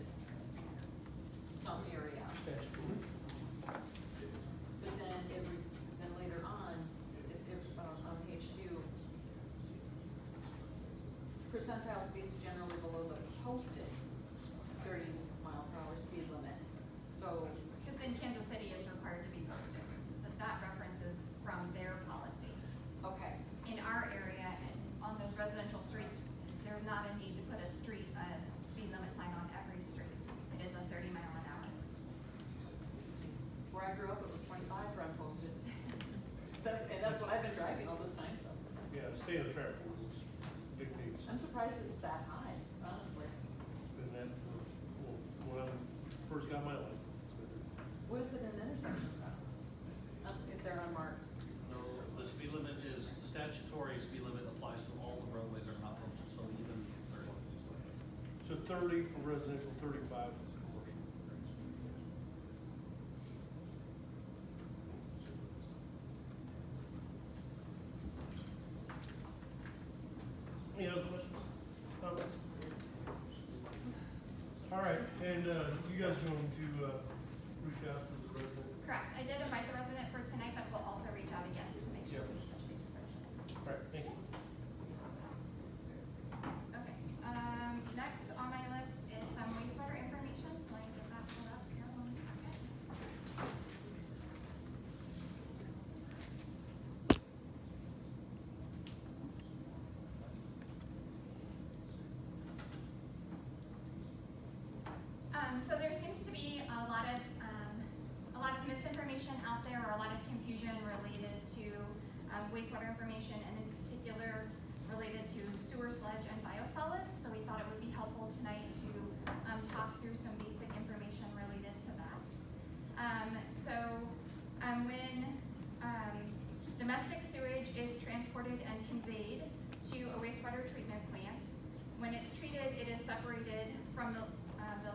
some area. That's cool. But then then later on, on page 2, percentile speeds generally below the posted 30 mile per hour speed limit. So, Because in Kansas City, it's required to be posted, but that reference is from their policy. okay, In our area, and on those residential streets, there's not a need to put a speed limit sign on every street. It is a 30 mile an hour. where I grew up, it was 25 for unposted. That's what I've been driving all this time, so. Yeah, state of traffic rules dictates, I'm surprised it's that high, honestly. been that for, well, when I first got my license, it's been. What is it in intersections? If they're unmarked? No, the speed limit is, the statutory speed limit applies to all the roadways that are not posted, so even 30. So 30 for residential, 35 for commercial. Any other questions, comments? All right, and you guys going to reach out to the resident? Correct. I did invite the resident for tonight, but we'll also reach out again to make sure we touch base with the resident. All right, thank you. Okay, next on my list is some wastewater information, so let me get that pulled up here 1 second. wastewater information, and in particular related to sewer sludge and biosolids. So we thought it would be helpful tonight to talk through some basic information related to that. When domestic sewage is transported and conveyed to a wastewater treatment plant, when it's treated, it is separated from the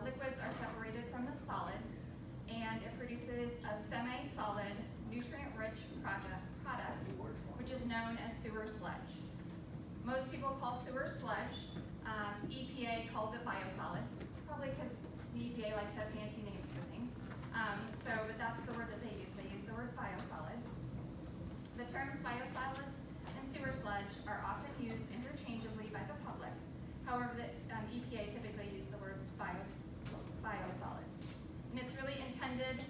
liquids are separated from the solids, and it produces a semi-solid, nutrient-rich product, which is known as sewer sludge. Most people call sewer sludge. EPA calls it biosolids, probably because the EPA likes to have fancy names for things. But that's the word that they use. They use the word biosolids. The terms biosolids and sewer sludge are often used interchangeably by the public. However, the EPA typically use the word biosolids. And it's really intended,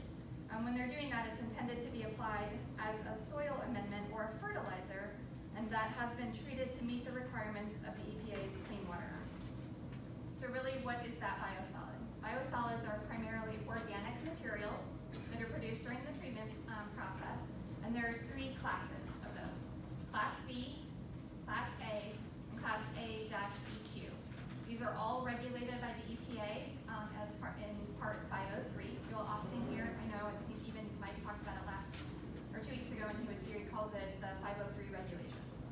when they're doing that, it's intended to be applied as a soil amendment or a fertilizer, and that has been treated to meet the requirements of the EPA's Clean Water Act. So really, what is that biosolid? Biosolids are primarily organic materials that are produced during the treatment process, and there are three classes of those: Class B, Class A, and Class A-EQ. These are all regulated by the EPA in Part 503. You'll often hear, I think even Mike talked about it 2 weeks ago when he was here, he calls it the 503 regulations.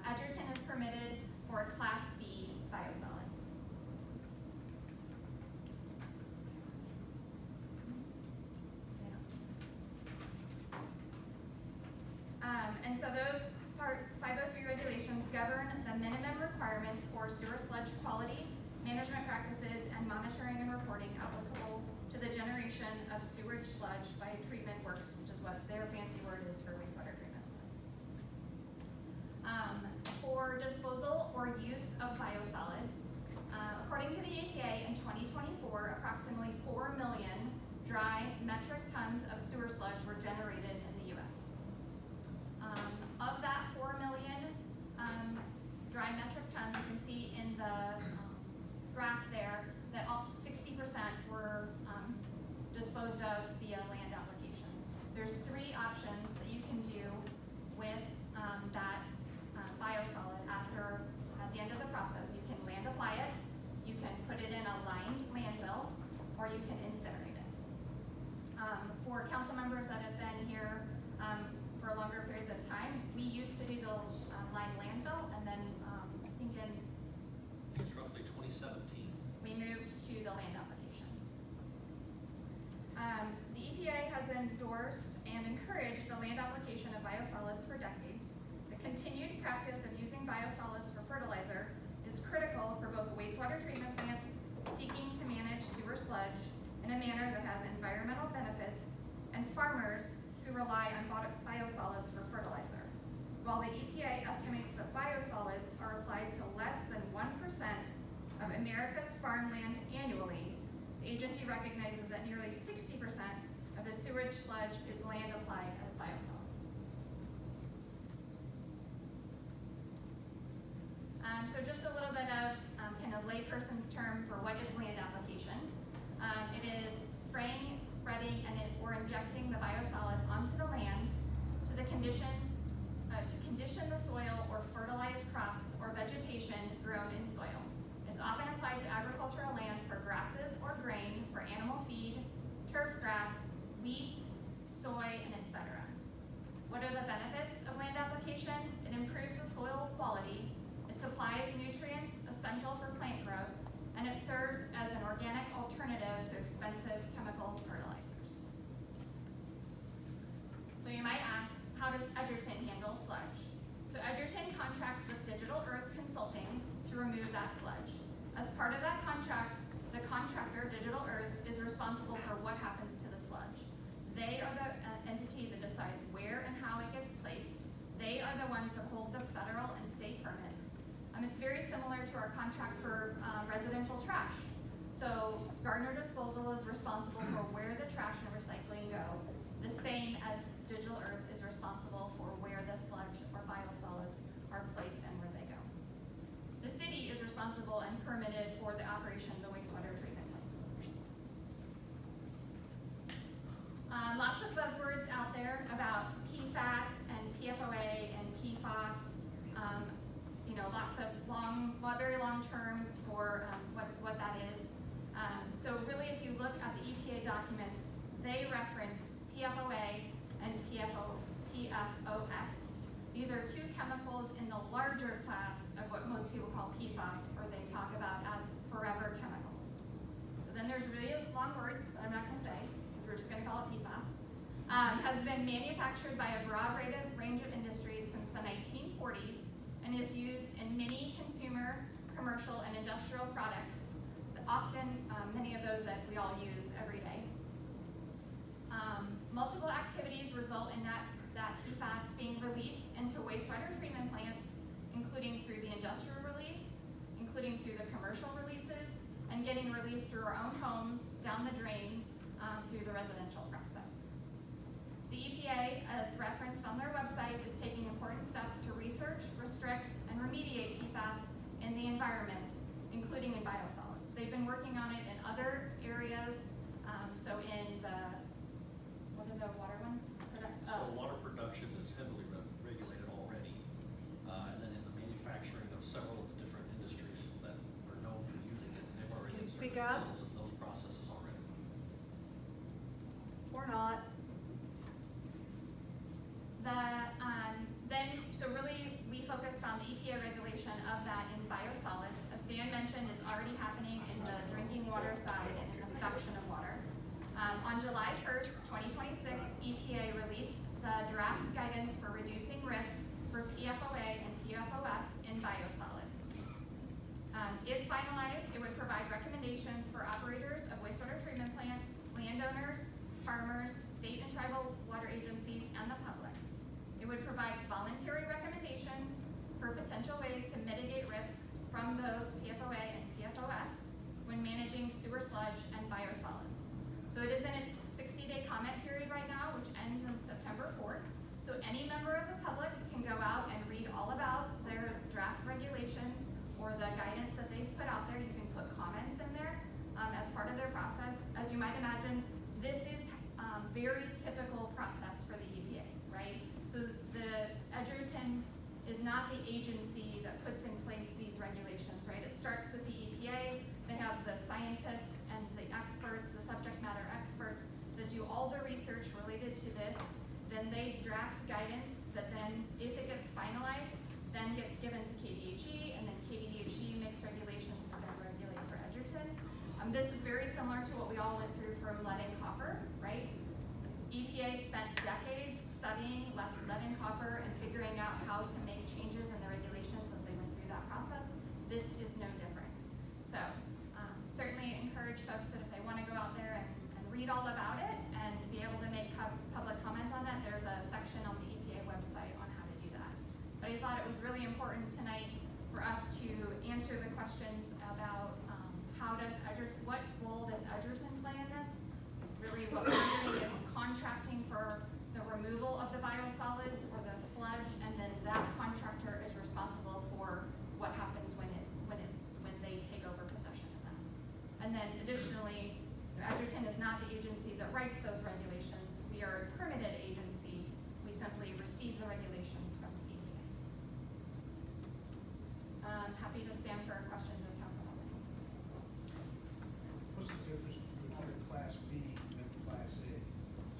Edgerton is permitted for Class B biosolids. And so those Part 503 regulations govern the minimum requirements for sewer sludge quality, management practices, and monitoring and reporting applicable to the generation of sewage sludge by treatment works, which is what their fancy word is for wastewater treatment. For disposal or use of biosolids, according to the EPA in 2024, approximately 4 million dry metric tons of sewer sludge were generated in the U.S. Of that 4 million dry metric tons, you can see in the graph there that 60% were disposed of via land application. There's three options that you can do with that biosolid at the end of the process. You can land apply it, you can put it in a lined landfill, or you can incinerate it. For council members that have been here for longer periods of time, we used to do the lined landfill, and then I think It's roughly 2017. we moved to the land application. The EPA has endorsed and encouraged the land application of biosolids for decades. The continued practice of using biosolids for fertilizer is critical for both wastewater treatment plants seeking to manage sewer sludge in a manner that has environmental benefits, and farmers who rely on biosolids for fertilizer. While the EPA estimates that biosolids are applied to less than 1% of America's farmland annually, the agency recognizes that nearly 60% of the sewage sludge is land applied as biosolids. So just a little bit of kind of layperson's term for what is land application. It is spraying, spreading, or injecting the biosolid onto the land to condition the soil or fertilize crops or vegetation grown in soil. It's often applied to agricultural land for grasses or grain, for animal feed, turf grass, wheat, soy, and etc. What are the benefits of land application? It improves the soil quality, it supplies nutrients essential for plant growth, and it serves as an organic alternative to expensive chemical fertilizers. So you might ask, how does Edgerton handle sludge? So Edgerton contracts with Digital Earth Consulting to remove that sludge. As part of that contract, the contractor, Digital Earth, is responsible for what happens to the sludge. They are the entity that decides where and how it gets placed. They are the ones that hold the federal and state permits. It's very similar to our contract for residential trash. So Gardner Disposal is responsible for where the trash and recycling go, the same as Digital Earth is responsible for where the sludge or biosolids are placed and where they go. The city is responsible and permitted for the operation of the wastewater treatment plant. Lots of buzzwords out there about PFAS and lots of very long terms for what that is. So really, if you look at the EPA documents, they reference PFOA and PFOS. These are two chemicals in the larger class of what most people call PFAS, or they talk about as forever chemicals. So then there's really long words I'm not going to say, because we're just going to call it PFAS. Has been manufactured by a broad range of industries since the 1940s and is used in many consumer, commercial, and industrial products, often many of those that we all use every day. Multiple activities result in that PFAS being released into wastewater treatment plants, including through the industrial release, including through the commercial releases, and getting released through our own homes, down the drain, through the residential process. The EPA, as referenced on their website, is taking important steps to research, restrict, and remediate PFAS in the environment, including in biosolids. They've been working on it in other areas, so in the, what are the water ones? So water production is heavily regulated already, and then in the manufacturing of several of the different industries that are known for using it, they've already Can you speak inserted up? themselves in those processes already. Or not. So really, we focused on the EPA regulation of that in biosolids. As Dan mentioned, it's already happening in the drinking water side and in the production of water. On July 1st, 2026, EPA released the draft guidance for reducing risk for PFOA and PFOS in biosolids. If finalized, it would provide recommendations for operators of wastewater treatment plants, landowners, farmers, state and tribal water agencies, and the public. It would provide voluntary recommendations for potential ways to mitigate risks from those PFOA and PFOS when managing sewer sludge and biosolids. So it is in its 60-day comment period right now, which ends on September 4th. So any member of the public can go out and read all about their draft regulations or the guidance that they've put out there. You can put comments in there as part of their process. As you might imagine, this is very typical process for the EPA, right? So the Edgerton is not the agency that puts in place these regulations, right? It starts with the EPA. They have the scientists and the experts, the subject matter experts that do all the research related to this. Then they draft guidance that then, if it gets finalized, then gets given to KDHE, and then KDHE makes regulations to then regulate for Edgerton. This is very similar to what we all went through from lead and copper, right? EPA spent decades studying lead and copper and figuring out how to make changes in the regulations as they went through that process. This is no different. So certainly encourage folks that if they want to go out there and read all about it and be able to make public comment on that, there's a section on the EPA website on how to do that. But I thought it was really important tonight for us to answer the questions about what role does Edgerton play in this? Really what we're doing is contracting for the removal of the biosolids or the sludge, and then that contractor is responsible for what happens when they take over possession of them. And then additionally, Edgerton is not the agency that writes those regulations. We are a permitted agency. We simply receive the regulations from the EPA. I'm happy to stand for questions if council has any. What's the difference between Class B and Class A?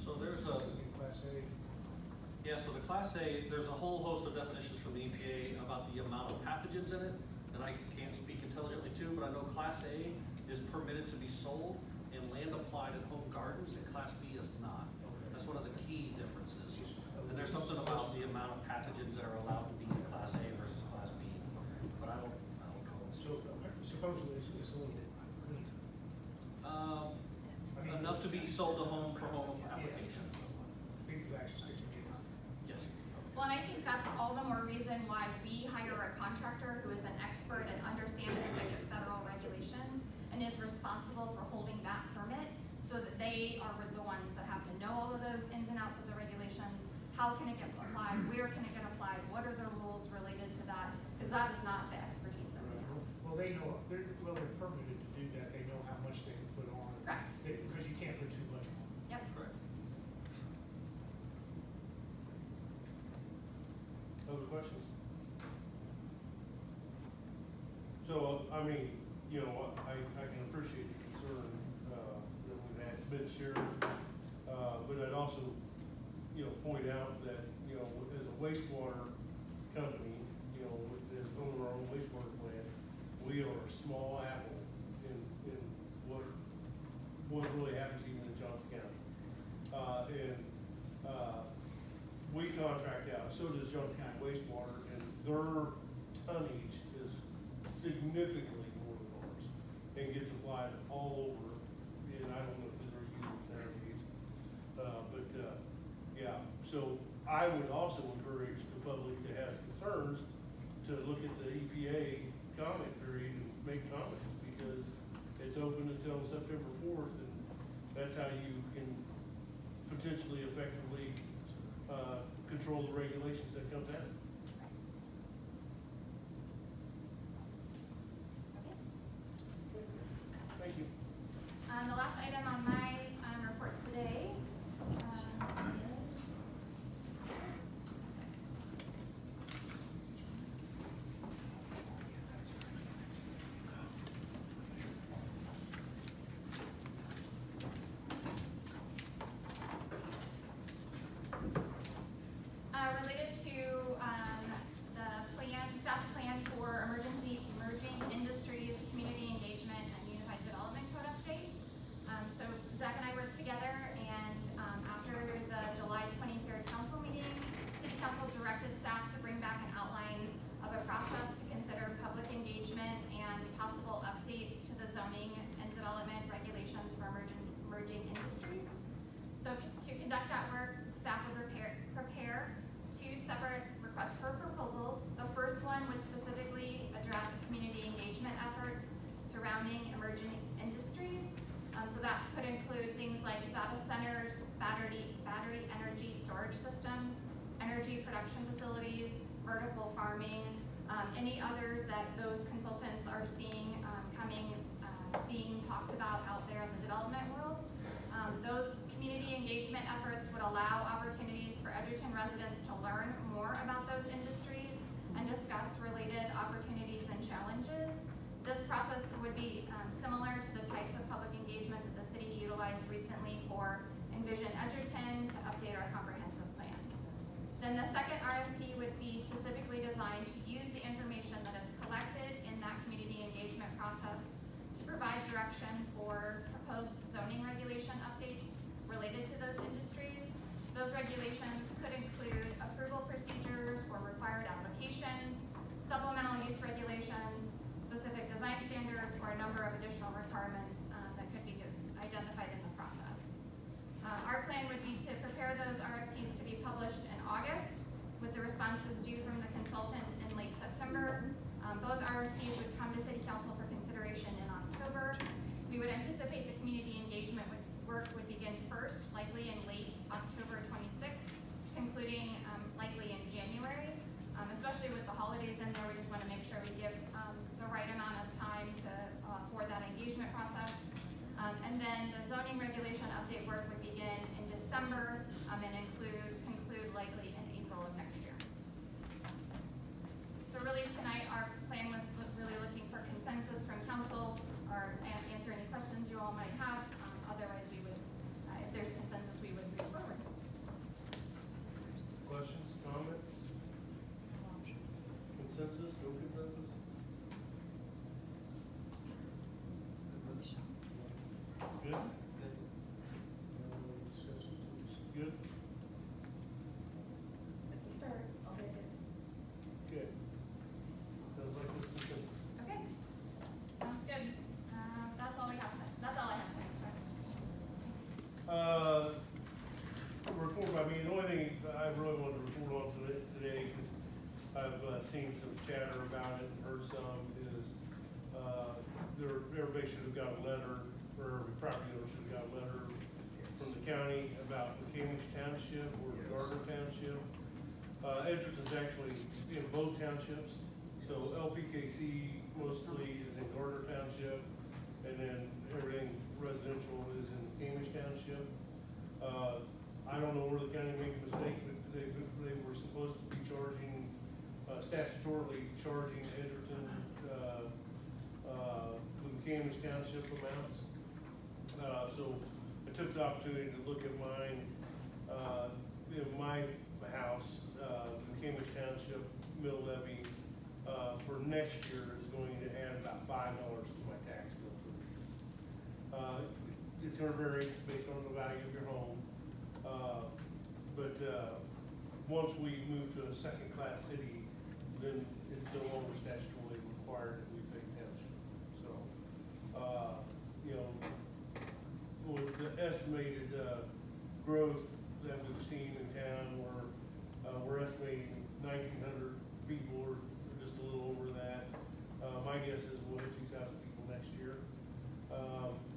So there's This is in Class A. Yeah, so the Class A, there's a whole host of definitions from the EPA about the amount of pathogens in it that I can't speak intelligently to, but I know Class A is permitted to be sold in land applied in home gardens, and Class B is not. That's one of the key differences. And there's something about the amount of pathogens that are allowed to be in Class A versus Class B, but I don't know. So supposedly it's a little bit clean. Enough to be sold to home for home application. People actually stick together. Yes. Well, and I think that's all the more reason why we hire a contractor who is an expert and understands the federal regulations and is responsible for holding that permit, so that they are the ones that have to know all of those ins and outs of the regulations. How can it get applied? Where can it get applied? What are the rules related to that? Because that is not the expertise that we have. Well, they're permitted to do that. They know how much they can put on. Correct. Because you can't put too much on. Yep. Correct. Other questions? So, I mean, you know, I can appreciate the concern, that we've had been shared. But I'd also, you know, point out that, you know, as a wastewater company, you know, as owner of our own wastewater plant, we are a small apple in what really happens even in Johnson County. We contract out, so does Johnson County wastewater, and their tonnage is significantly more than ours, and gets applied all over, and I don't know if they're using nowadays. Yeah, so I would also encourage the public that has concerns to look at the EPA comment period and make comments, because it's open until September 4th, and that's how you can potentially effectively control the regulations that come down. Thank you. The last item on my report today related to the staff's plan for emerging industries, community engagement, and unified development code update. So Zach and I worked together, and after the July 23rd council meeting, City Council directed staff to bring back an outline of a process to consider public engagement and possible updates to the zoning and development regulations for emerging industries. So to conduct that work, staff would prepare two separate requests for proposals. The first one would specifically address community engagement efforts surrounding emerging industries. So that could include things like data centers, battery energy storage systems, energy production facilities, vertical farming, any others that those consultants are seeing being talked about out there in the development world. Those community engagement efforts would allow opportunities for Edgerton residents to learn more about those industries and discuss related opportunities and challenges. This process would be similar to the types of public engagement that the city utilized recently for Envision Edgerton to update our comprehensive plan. Then the second RFP would be specifically designed to use the information that is collected in that community engagement process to provide direction for proposed zoning regulation updates related to those industries. Those regulations could include approval procedures or required applications, supplemental use regulations, specific design standards, or a number of additional requirements that could be identified in the process. Our plan would be to prepare those RFPs to be published in August, with the responses due from the consultants in late September. Both RFPs would come to City Council for consideration in October. We would anticipate the community engagement work would begin first, likely in late October 26th, concluding likely in January. Especially with the holidays in there, we just want to make sure we give the right amount of time for that engagement process. And then the zoning regulation update work would begin in December and conclude likely in April of next year. So really tonight our plan was really looking for consensus from council or answer any questions you all might have. Otherwise we would, if there's consensus, we would move forward. Questions, comments? Consensus, no consensus? Good? Good? It's a start. I'll take it. Good. Sounds like there's consensus. Okay. Sounds good. That's all we have tonight. That's all I have tonight, sorry. Report, I mean, the only thing I really wanted to report on today, because I've seen some chatter about it and heard some, is everybody should have got a letter, or every property owner should have got a letter from the county about McCamish Township or Gardner Township. Edgerton's actually in both townships, so LPKC mostly is in Gardner Township, and then everything residential is in McCamish Township. I don't know where the county made a mistake, but they were supposed to be charging, statutorily charging Edgerton, Cambridge Township amounts. So I took the opportunity to look at mine, my house, the Cambridge Township mill levy, for next year is going to add about $5 to my tax bill. It's gonna vary based on the value of your home. But once we move to a second-class city, then it's no longer statutorily required that we pay township. So, you know, with the estimated growth that we've seen in town, we're estimating 1,900 people, or just a little over that. My guess is we'll hit 2,000 people next year.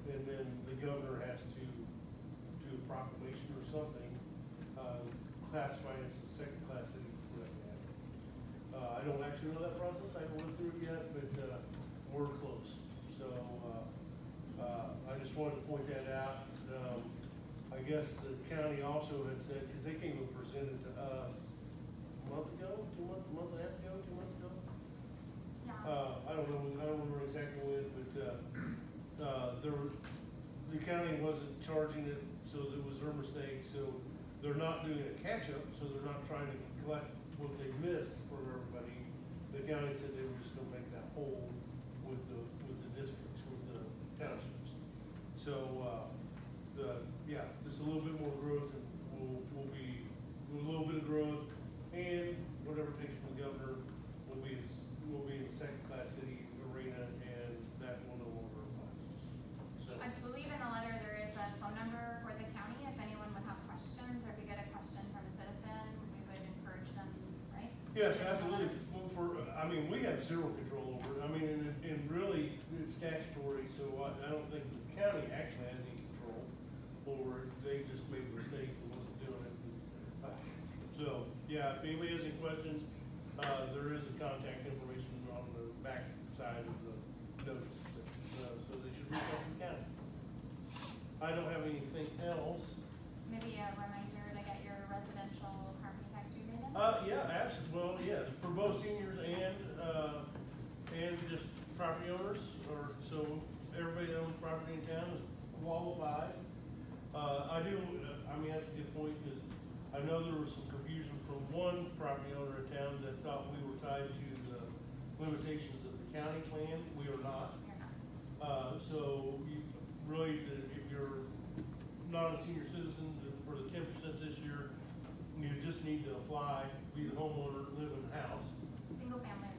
And then the governor has to do a proclamation or something, classify it as a second-class city for that. I don't actually know that process, I haven't went through it yet, but, we're close. So, I just wanted to point that out. I guess the county also had said, because they came and presented to us a month ago, a month and a half ago, 2 months ago? Yeah. I don't remember exactly when, but, the county wasn't charging it, so it was their mistake, so they're not doing a catch-up, so they're not trying to collect what they missed from everybody. The county said they were just gonna make that whole with the districts, with the townships. So, just a little bit more growth, and we'll be, a little bit of growth, and whatever it takes from the governor, we'll be in the second-class city arena, and that will no longer apply. So, I believe in the letter there is a phone number for the county if anyone would have questions, or if you get a question from a citizen, we would encourage them, right? yes, absolutely. We have zero control over it. I mean, and really, it's statutory, so I don't think the county actually has any control over it. They just made a mistake and wasn't doing it. So, yeah, if anybody has any questions, there is a contact information on the back side of the notice. So they should reach out to the county. I don't have anything else. Maybe a reminder to get your residential property tax rebate in? Yeah, absolutely. Well, yes, for both seniors and just property owners, or so everybody that owns property in town qualifies. That's a good point, because I know there was some confusion from one property owner in town that thought we were tied to the limitations of the county plan. We are not. You're not. So you really, if you're not a senior citizen, for the 10% this year, you just need to apply, be the homeowner, live in the house. Single family or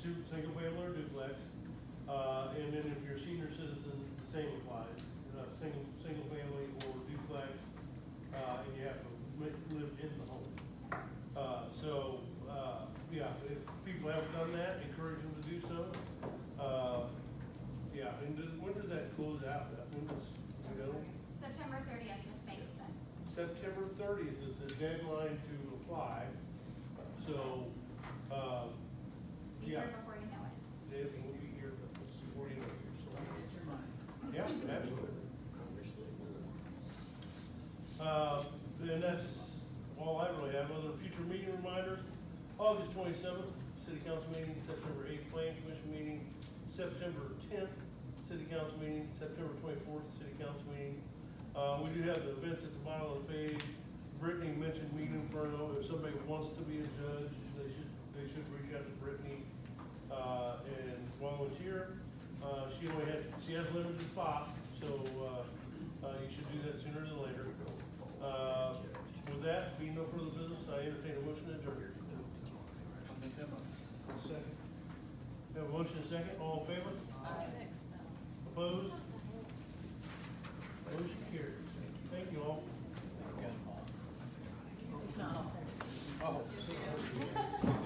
duplex? Single family or duplex. And then if you're a senior citizen, the same applies. Single family or duplex, and you have to live in the home. If people haven't done that, encourage them to do so. And when does that close out? When does, you know? September 30th, Ms. Banks says. September 30th is the deadline to apply. So, Be here before you know it. It will be here before you know it. So, yeah, absolutely. And that's all I really have. Other future meeting reminders: August 27th, City Council meeting; September 8th, Planning Commission meeting; September 10th, City Council meeting; September 24th, City Council meeting. We do have the events at the bottom of the page. Brittany mentioned Meeting Inferno. If somebody wants to be a judge, they should reach out to Brittany and volunteer. She has limited spots, so you should do that sooner than later. With that, being no further business, I entertain a motion to adjourn. I'll make that motion. Second. We have a motion and a second. All in favor? Opposed? Motion carries. Thank you all. No, I'll second. Oh.